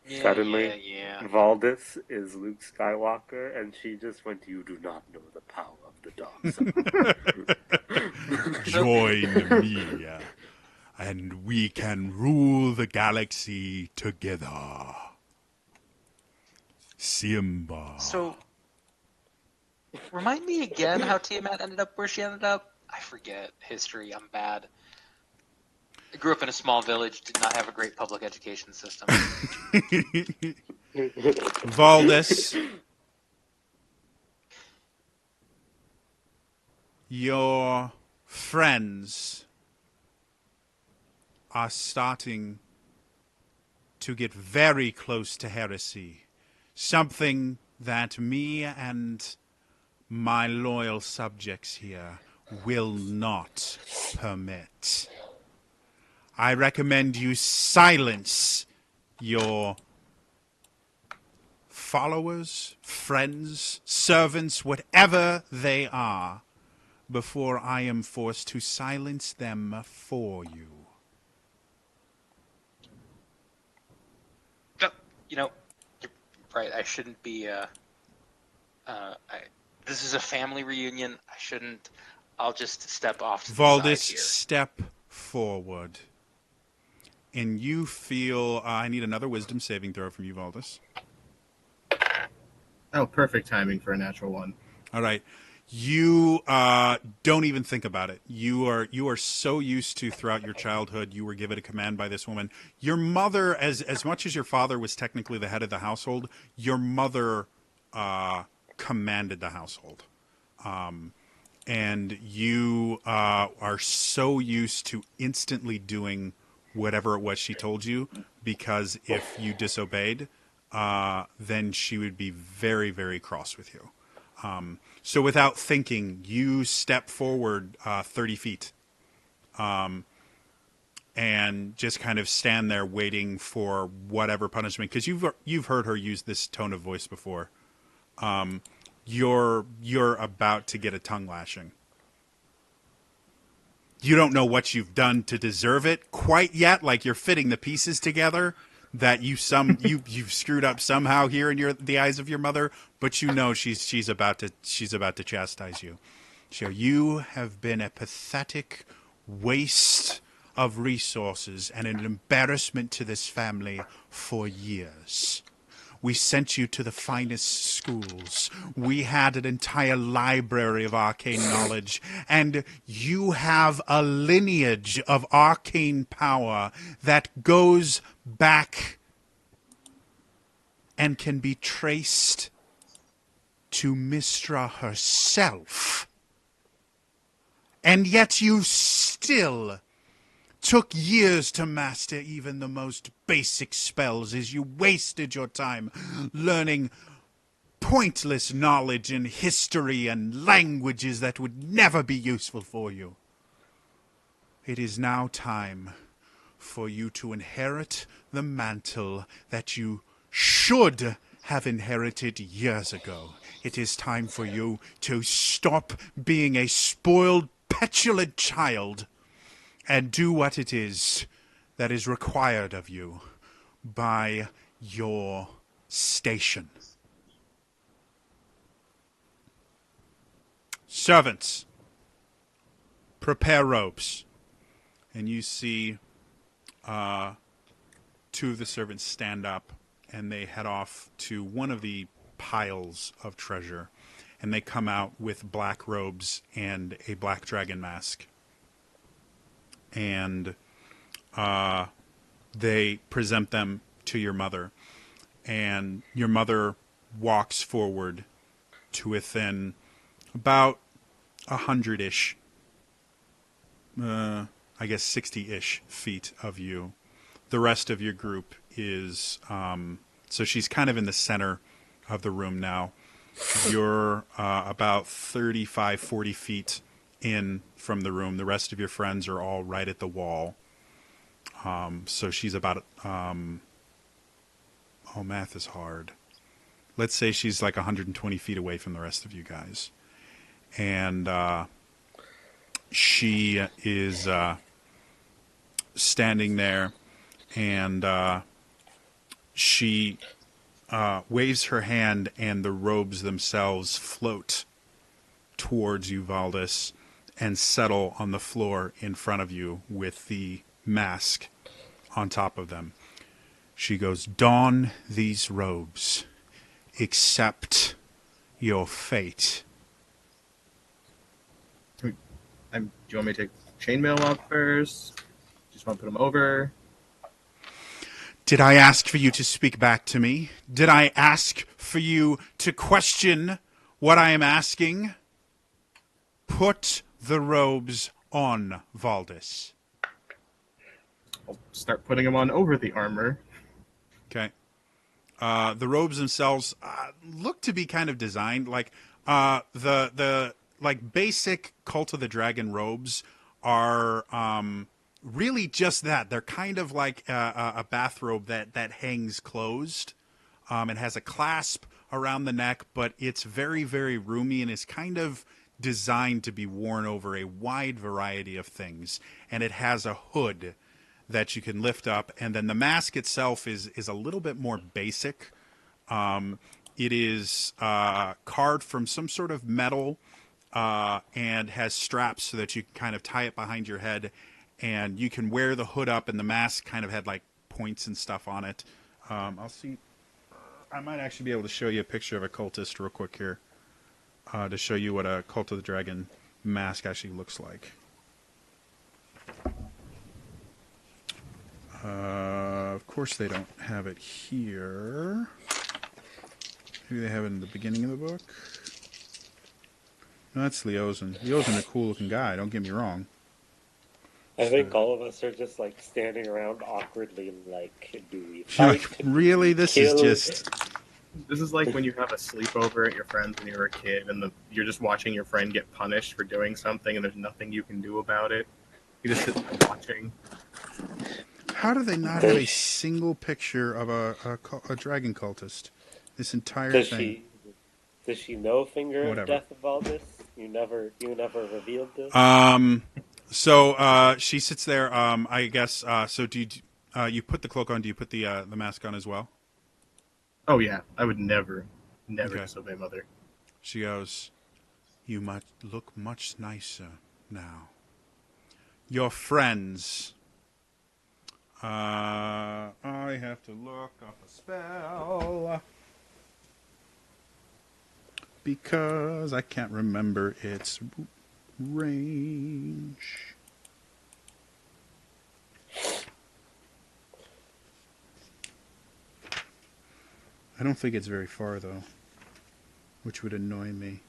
Yeah, Suddenly, yeah. Valdis is Luke Skywalker, and she just went, "You do not know the power of the dark side." Join me, and we can rule the galaxy together. Simba. So, remind me again how Tiamat ended up where she ended up. I forget history. I'm bad. I grew up in a small village. Did not have a great public education system. Valdis, your friends are starting to get very close to heresy. Something that me and my loyal subjects here will not permit. I recommend you silence your followers, friends, servants, whatever they are, before I am forced to silence them for you. You know, you're right. I shouldn't be. This is a family reunion. I shouldn't. I'll just step off to the Valdis, side here. step forward. And you feel... I need another wisdom saving throw from you, Valdis. Oh, perfect timing for a natural one. All right. You don't even think about it. You are so used to throughout your childhood. You were given a command by this woman. Your mother, as much as your father was technically the head of the household, your mother commanded the household. And you are so used to instantly doing whatever it was she told you, because if you disobeyed, then she would be very, very cross with you. So without thinking, you step forward 30 feet and just kind of stand there waiting for whatever punishment, because you've heard her use this tone of voice before. You're about to get a tongue lashing. You don't know what you've done to deserve it quite yet. Like, you're fitting the pieces together that you've screwed up somehow here in the eyes of your mother, but you know she's about to chastise you. So you have been a pathetic waste of resources and an embarrassment to this family for years. We sent you to the finest schools. We had an entire library of arcane knowledge. And you have a lineage of arcane power that goes back and can be traced to Mistra herself. And yet you still took years to master even the most basic spells, as you wasted your time learning pointless knowledge in history and languages that would never be useful for you. It is now time for you to inherit the mantle that you should have inherited years ago. It is time for you to stop being a spoiled, petulant child and do what it is that is required of you by your station. Servants, prepare robes. And you see two of the servants stand up, and they head off to one of the piles of treasure. And they come out with black robes and a black dragon mask. And they present them to your mother. And your mother walks forward to within about 100-ish, I guess 60-ish feet of you. The rest of your group is, so she's kind of in the center of the room now. You're about 35, 40 feet in from the room. The rest of your friends are all right at the wall. So she's about, math is hard. Let's say she's like 120 feet away from the rest of you guys. And she is standing there, and she waves her hand, and the robes themselves float towards you, Valdis, and settle on the floor in front of you with the mask on top of them. She goes, "Don these robes. Accept your fate." Do you want me to take chainmail off first? Just want to put them over? Did I ask for you to speak back to me? Did I ask for you to question what I am asking? Put the robes on, Valdis. I'll start putting them on over the armor. Okay. The robes themselves look to be kind of designed like the like basic Cult of the Dragon robes are really just that. They're kind of like a bathrobe that hangs closed. It has a clasp around the neck, but it's very, very roomy and is kind of designed to be worn over a wide variety of things. And it has a hood that you can lift up, and then the mask itself is a little bit more basic. It is carved from some sort of metal and has straps so that you can kind of tie it behind your head, and you can wear the hood up, and the mask kind of had like points and stuff on it. I'll see. I might actually be able to show you a picture of a cultist real quick here. to show you what a Cult of the Dragon mask actually looks like. Of course, they don't have it here. Maybe they have it in the beginning of the book. No, that's Leosin. Leosin a cool-looking guy. Don't get me wrong. I think all of us are just like standing around awkwardly, like, do we You're fight? like, really? This is Kill? just... This is like when you have a sleepover at your friends when you were a kid, and you're just watching your friend get punished for doing something, and there's nothing you can do about it. You just sit there watching. How do they not have a single picture of a dragon cultist? This entire Does thing. she know Finger Whatever. of Death of all this? You never revealed this? So she sits there. I guess. So do you put the cloak on? Do you put the mask on as well? Oh yeah, I would never Okay. disobey Mother. She goes, "You might look much nicer now. Your friends." I have to look up a spell because I can't remember its range. I don't think it's very far, though, which would annoy me.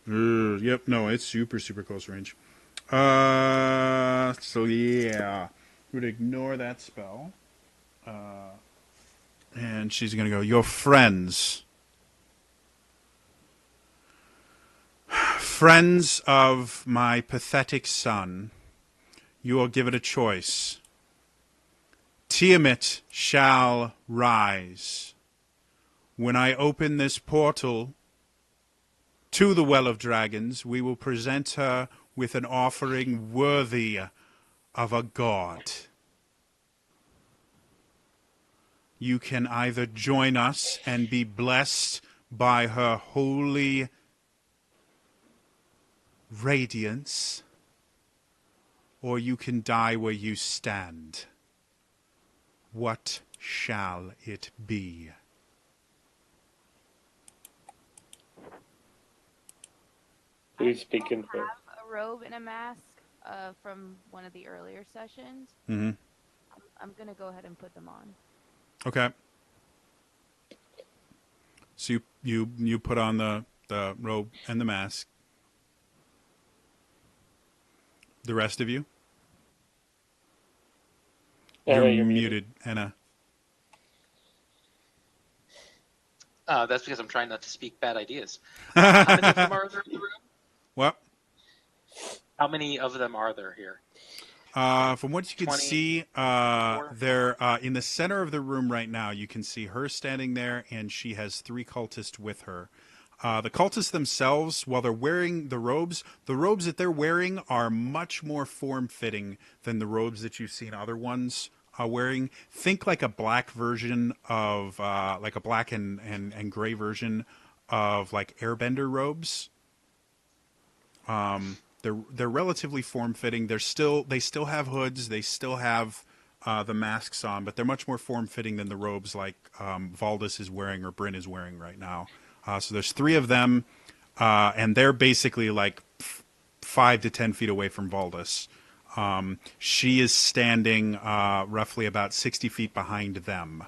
Yep, no, it's super, super close range. So yeah, would ignore that spell. And she's gonna go, your friends. Friends of my pathetic son, you are given a choice. Tiamat shall rise. When I open this portal to the Well of Dragons, we will present her with an offering worthy of a god. You can either join us and be blessed by her holy radiance, or you can die where you stand. What shall it be? Who's speaking I for? have a robe and a mask from one of the earlier sessions. Mm-hmm. I'm gonna go ahead and put them on. Okay. So you put on the robe and the mask. The rest of you? Anna, You're you're muted, Anna. That's because I'm trying not to speak bad ideas. How many of them are there in the room? What? How many of them are there here? From what you can 20, see, they're in the center of the room right now. You can see her standing there, and she has 3 cultists with her. The cultists themselves, while they're wearing the robes that they're wearing are much more form-fitting than the robes that you've seen other ones wearing. Think like a black version of, like a black and gray version of like airbender robes. They're relatively form-fitting. They still have hoods. They still have the masks on, but they're much more form-fitting than the robes like Valdis is wearing or Bryn is wearing right now. So there's 3 of them, and they're basically like 5 to 10 feet away from Valdis. She is standing roughly about 60 feet behind them,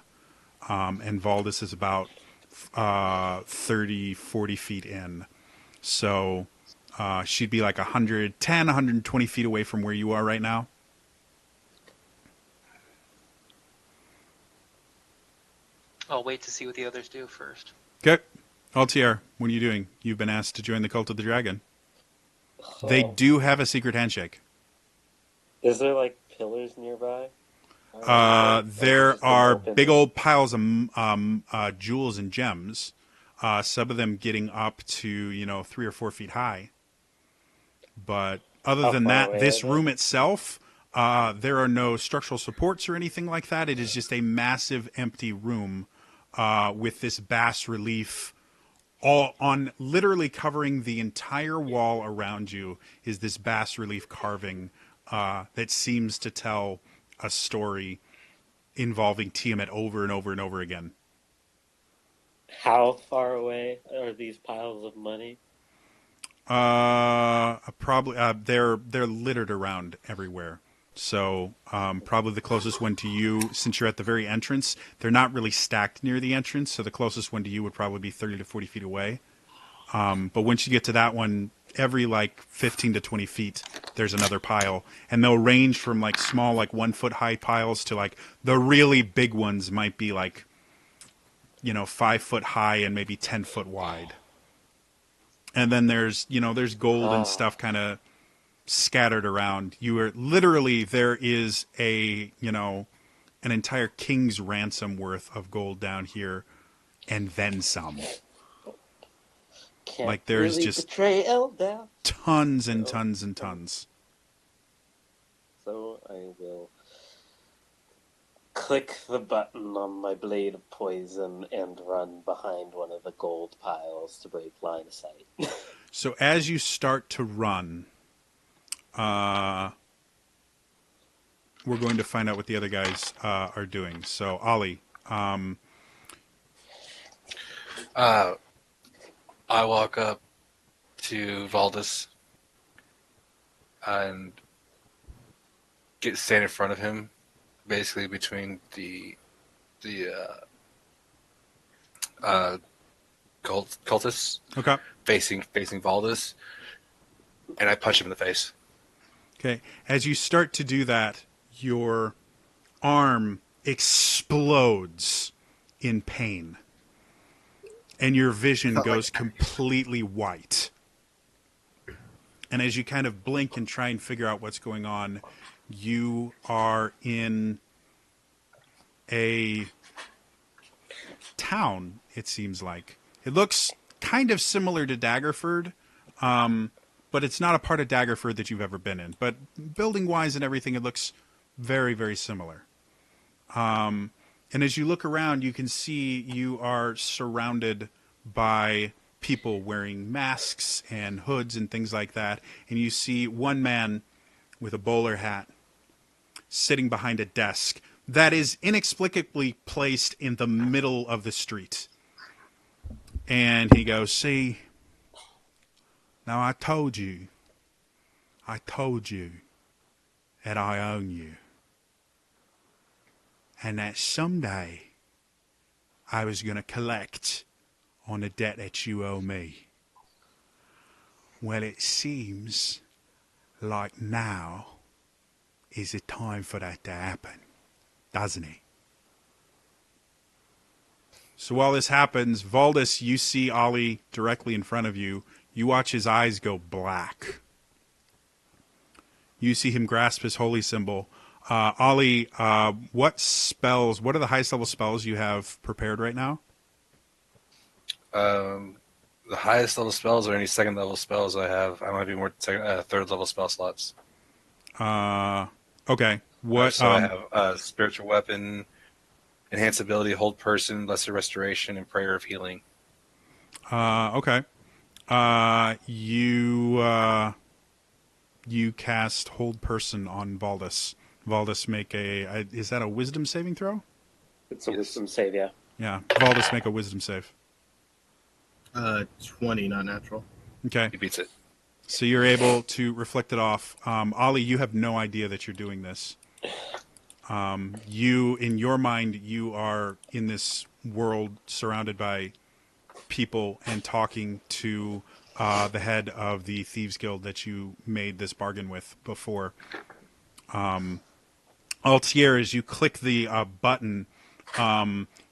and Valdis is about 30, 40 feet in. So she'd be like 110, 120 feet away from where you are right now. I'll wait to see what the others do first. Okay. Altier, what are you doing? You've been asked to join the Cult of the Dragon. They Oh. do have a secret handshake. Is there like pillars nearby? There Just are open. big old piles of jewels and gems. Some of them getting up to 3 or 4 feet high. But other How than far that, away this are they? room itself, there are no structural supports or anything like that. It is just a massive empty room with this bas relief all on, literally covering the entire wall around you is this bas relief carving that seems to tell a story involving Tiamat over and over and over again. How far away are these piles of money? Probably they're littered around everywhere. So probably the closest one to you, since you're at the very entrance, they're not really stacked near the entrance. So the closest one to you would probably be 30 to 40 feet away. But once you get to that one, every like 15 to 20 feet, there's another pile, and they'll range from like small, like 1 foot high piles to like the really big ones might be like, 5 foot high and maybe 10 foot wide. And then there's gold and stuff kind of scattered around. There is an entire king's ransom worth of gold down here, and then some. Can't Like there's really just betray Elda. tons and tons and tons. So I will click the button on my blade of poison and run behind one of the gold piles to break line of sight. So as you start to run, we're going to find out what the other guys are doing. So Ollie, I walk up to Valdis and stand in front of him, basically between the cultists, okay. facing Valdis, and I punch him in the face. Okay. As you start to do that, your arm explodes in pain, and your vision goes completely white. And as you kind of blink and try and figure out what's going on, you are in a town, it seems like. It looks kind of similar to Daggerford, but it's not a part of Daggerford that you've ever been in. But building-wise and everything, it looks very, very similar. And as you look around, you can see you are surrounded by people wearing masks and hoods and things like that. And you see one man with a bowler hat sitting behind a desk that is inexplicably placed in the middle of the street. And he goes, "See, now I told you that I own you. And that someday I was going to collect on the debt that you owe me. Well, it seems like now is the time for that to happen, doesn't it?" So while this happens, Valdis, you see Ollie directly in front of you. You watch his eyes go black. You see him grasp his holy symbol. Ollie, what are the highest level spells you have prepared right now? The highest level spells or any second level spells I have. I don't have any more third level spell slots. Okay. What? So I have spiritual weapon, enhance ability, hold person, lesser restoration, and prayer of healing. Okay. You cast hold person on Valdis. Valdis, make is that a wisdom saving throw? It's a wisdom save, yeah. Yeah. Valdis, make a wisdom save. 20, not natural. Okay. He beats it. So you're able to reflect it off. Ollie, you have no idea that you're doing this. In your mind, you are in this world surrounded by people and talking to the head of the Thieves Guild that you made this bargain with before. Altier, as you click the button,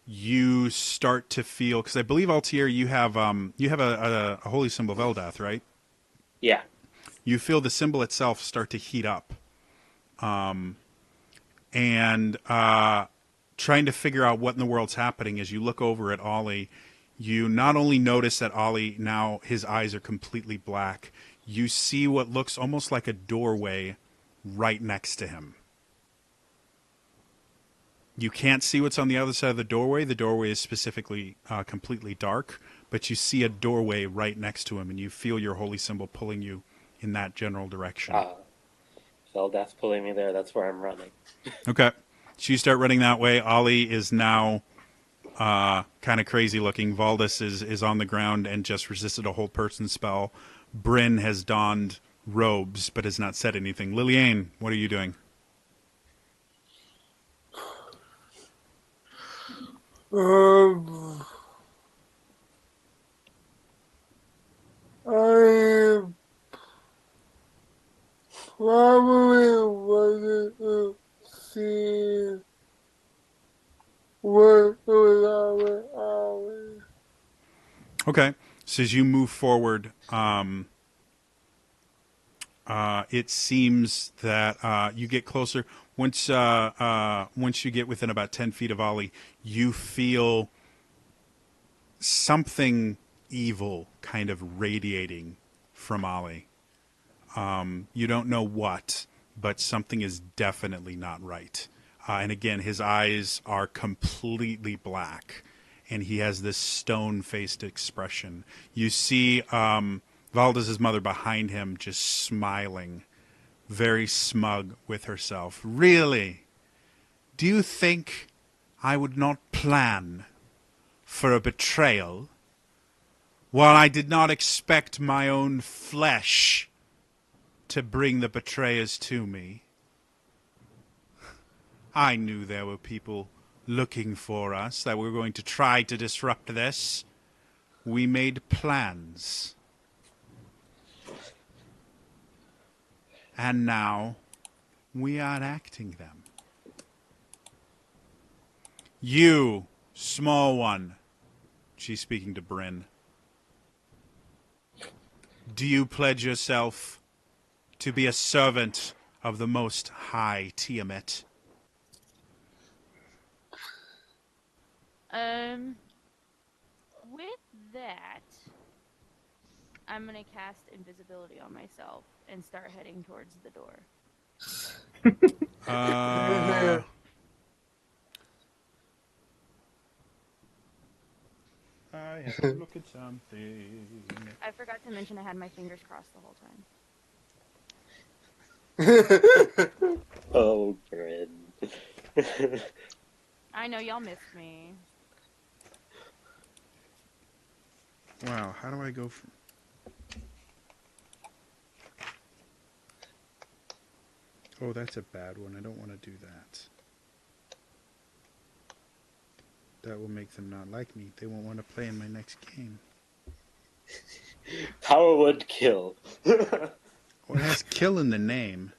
you start to feel, because I believe, Altier, you have a holy symbol of Eldath, right? Yeah. You feel the symbol itself start to heat up. And trying to figure out what in the world's happening, as you look over at Ollie, you not only notice that Ollie, now his eyes are completely black, you see what looks almost like a doorway right next to him. You can't see what's on the other side of the doorway. The doorway is specifically completely dark, but you see a doorway right next to him, and you feel your holy symbol pulling you in that general direction. Zelda's pulling me there. That's where I'm running. Okay. So you start running that way. Ollie is now kind of crazy looking. Valdis is on the ground and just resisted a whole person spell. Bryn has donned robes but has not said anything. Liliane, what are you doing? Um, I probably wanted to see what was our alley. Okay. So as you move forward, it seems that you get closer. Once you get within about 10 feet of Ollie, you feel something evil kind of radiating from Ollie. You don't know what, but something is definitely not right. And again, his eyes are completely black, and he has this stone-faced expression. You see Valdez's mother behind him just smiling, very smug with herself. Really? Do you think I would not plan for a betrayal? While I did not expect my own flesh to bring the betrayers to me, I knew there were people looking for us, that we were going to try to disrupt this. We made plans. And now we are acting them. You, small one, she's speaking to Bryn, do you pledge yourself to be a servant of the Most High Tiamat? With that, I'm gonna cast invisibility on myself and start heading towards the door. I have to look at something. I forgot to mention I had my fingers crossed the whole time. Oh, Bryn. I know y'all missed me. Wow, how do I go from... Oh, that's a bad one. I don't want to do that. That will make them not like me. They won't want to play in my next game. Power would kill. Well, it has kill in the name.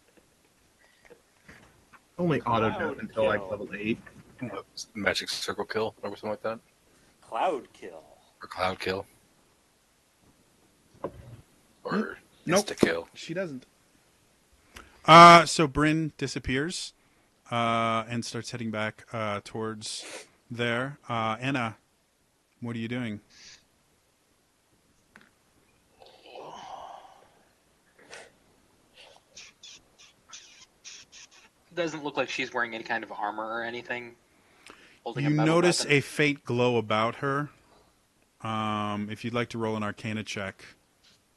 Only auto Cloud death until like kill. level 8. Magic circle kill or something like that, Cloud kill. or cloud kill, or Nope. insta kill. She doesn't. So Bryn disappears and starts heading back towards there. Anna, what are you doing? Doesn't look like she's wearing any kind of armor or anything. Holding a You metal notice weapon. a faint glow about her. If you'd like to roll an Arcana check,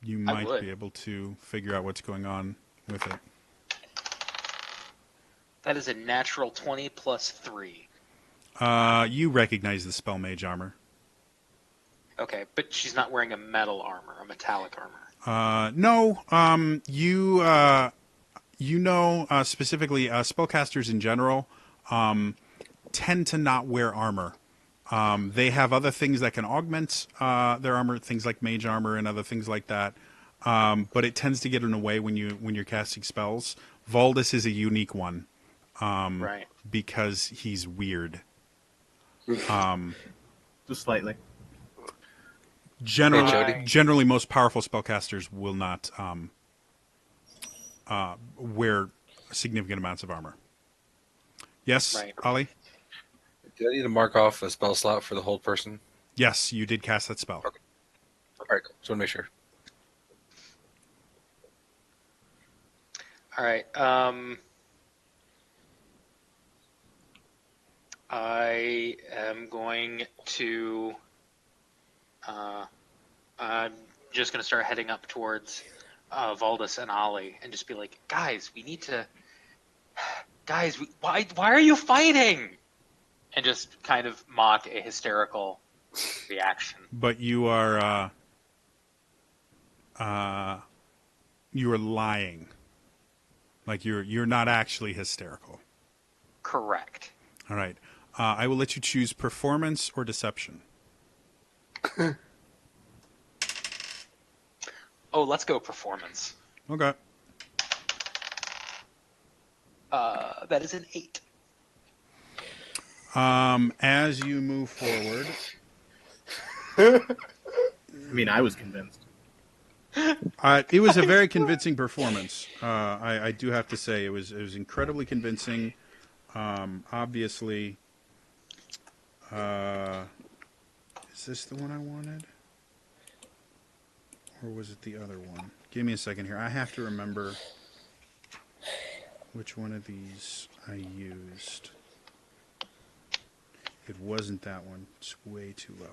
you might would. be able to figure out what's going on with it. That is a natural 20 plus 3. You recognize the spell mage armor. Okay, but she's not wearing a metal armor, a metallic armor. No, you know specifically spellcasters in general tend to not wear armor. They have other things that can augment their armor, things like mage armor and other things like that. But it tends to get in the way when you're casting spells. Valdis is a unique one Right. because he's weird. Just slightly. Generally, Hey, Jody. generally, most powerful spellcasters will not wear significant amounts of armor. Yes, Right. Ollie? Do I need to mark off a spell slot for the hold person? Yes, you did cast that spell. Okay. All right, cool. Just want to make sure. All right. I am going to. I'm just going to start heading up towards Valdis and Ollie and just be like, guys, we need to. Guys, why are you fighting? And just kind of mock a hysterical reaction. But you are lying. Like you're not actually hysterical. Correct. All right. I will let you choose performance or deception. Oh, let's go performance. Okay. That is an 8. As you move forward, I mean, I was convinced. it was a very convincing performance. I do have to say it was incredibly convincing. Obviously, is this the one I wanted, or was it the other one? Give me a second here. I have to remember which one of these I used. It wasn't that one. It's way too low.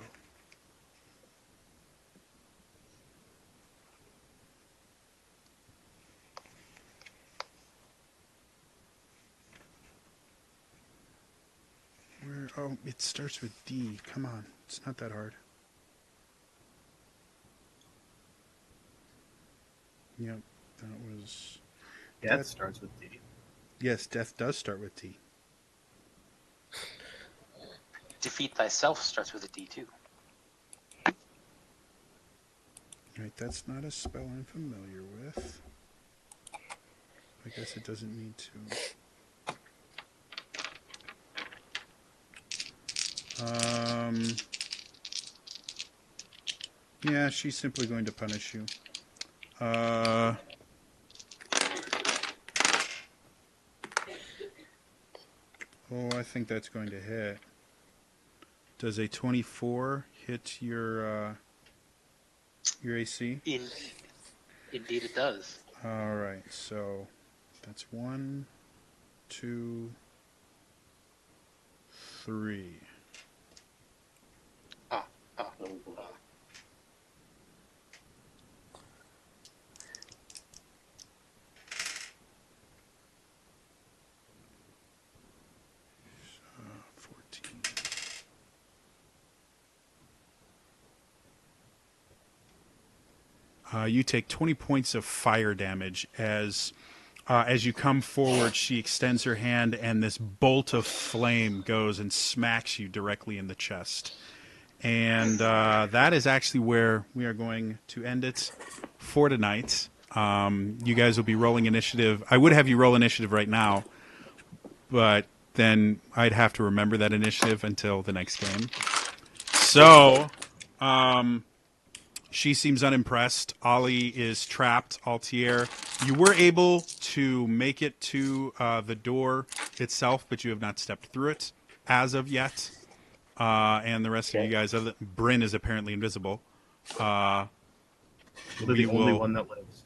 Where? Oh, it starts with D. Come on. It's not that hard. Yep, that was... Death starts with D. Yes, death does start with D. Defeat thyself starts with a D too. Right, that's not a spell I'm familiar with. I guess it doesn't need to. Yeah, she's simply going to punish you. Oh, I think that's going to hit. Does a 24 hit your AC? Indeed it does. All right, so that's 1, 2, 3. Oh, 14. You take 20 points of fire damage as you come forward. She extends her hand, and this bolt of flame goes and smacks you directly in the chest. And that is actually where we are going to end it for tonight. You guys will be rolling initiative. I would have you roll initiative right now, but then I'd have to remember that initiative until the next game. So, she seems unimpressed. Ollie is trapped. Altier, you were able to make it to the door itself, but you have not stepped through it as of yet. And the rest of you guys, Bryn is apparently invisible. They're the only one that lives.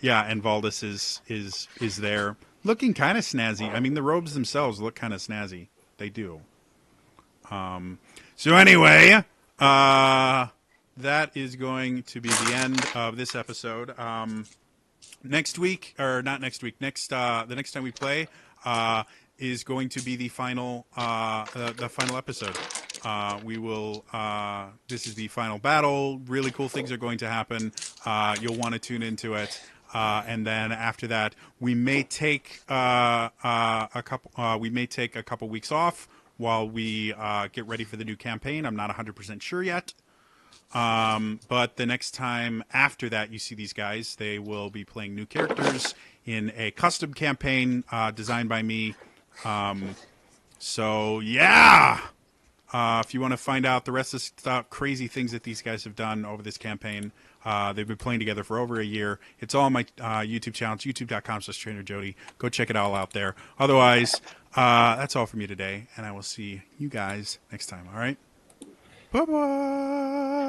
Yeah, and Valdis is there, looking kind of snazzy. I mean, the robes themselves look kind of snazzy. They do. So anyway, that is going to be the end of this episode. Next week, or not next week, the next time we play is going to be the final episode. We will. This is the final battle. Really cool things are going to happen. You'll want to tune into it. And then after that, we may take a couple. We may take a couple weeks off while we get ready for the new campaign. I'm not 100% sure yet. But the next time after that you see these guys, they will be playing new characters in a custom campaign designed by me. So yeah, if you want to find out the rest of the crazy things that these guys have done over this campaign, they've been playing together for over a year. It's all on my YouTube channel. It's youtube.com/TrainerJody. Go check it all out there. Otherwise, that's all from me today, and I will see you guys next time. All right. Bye-bye.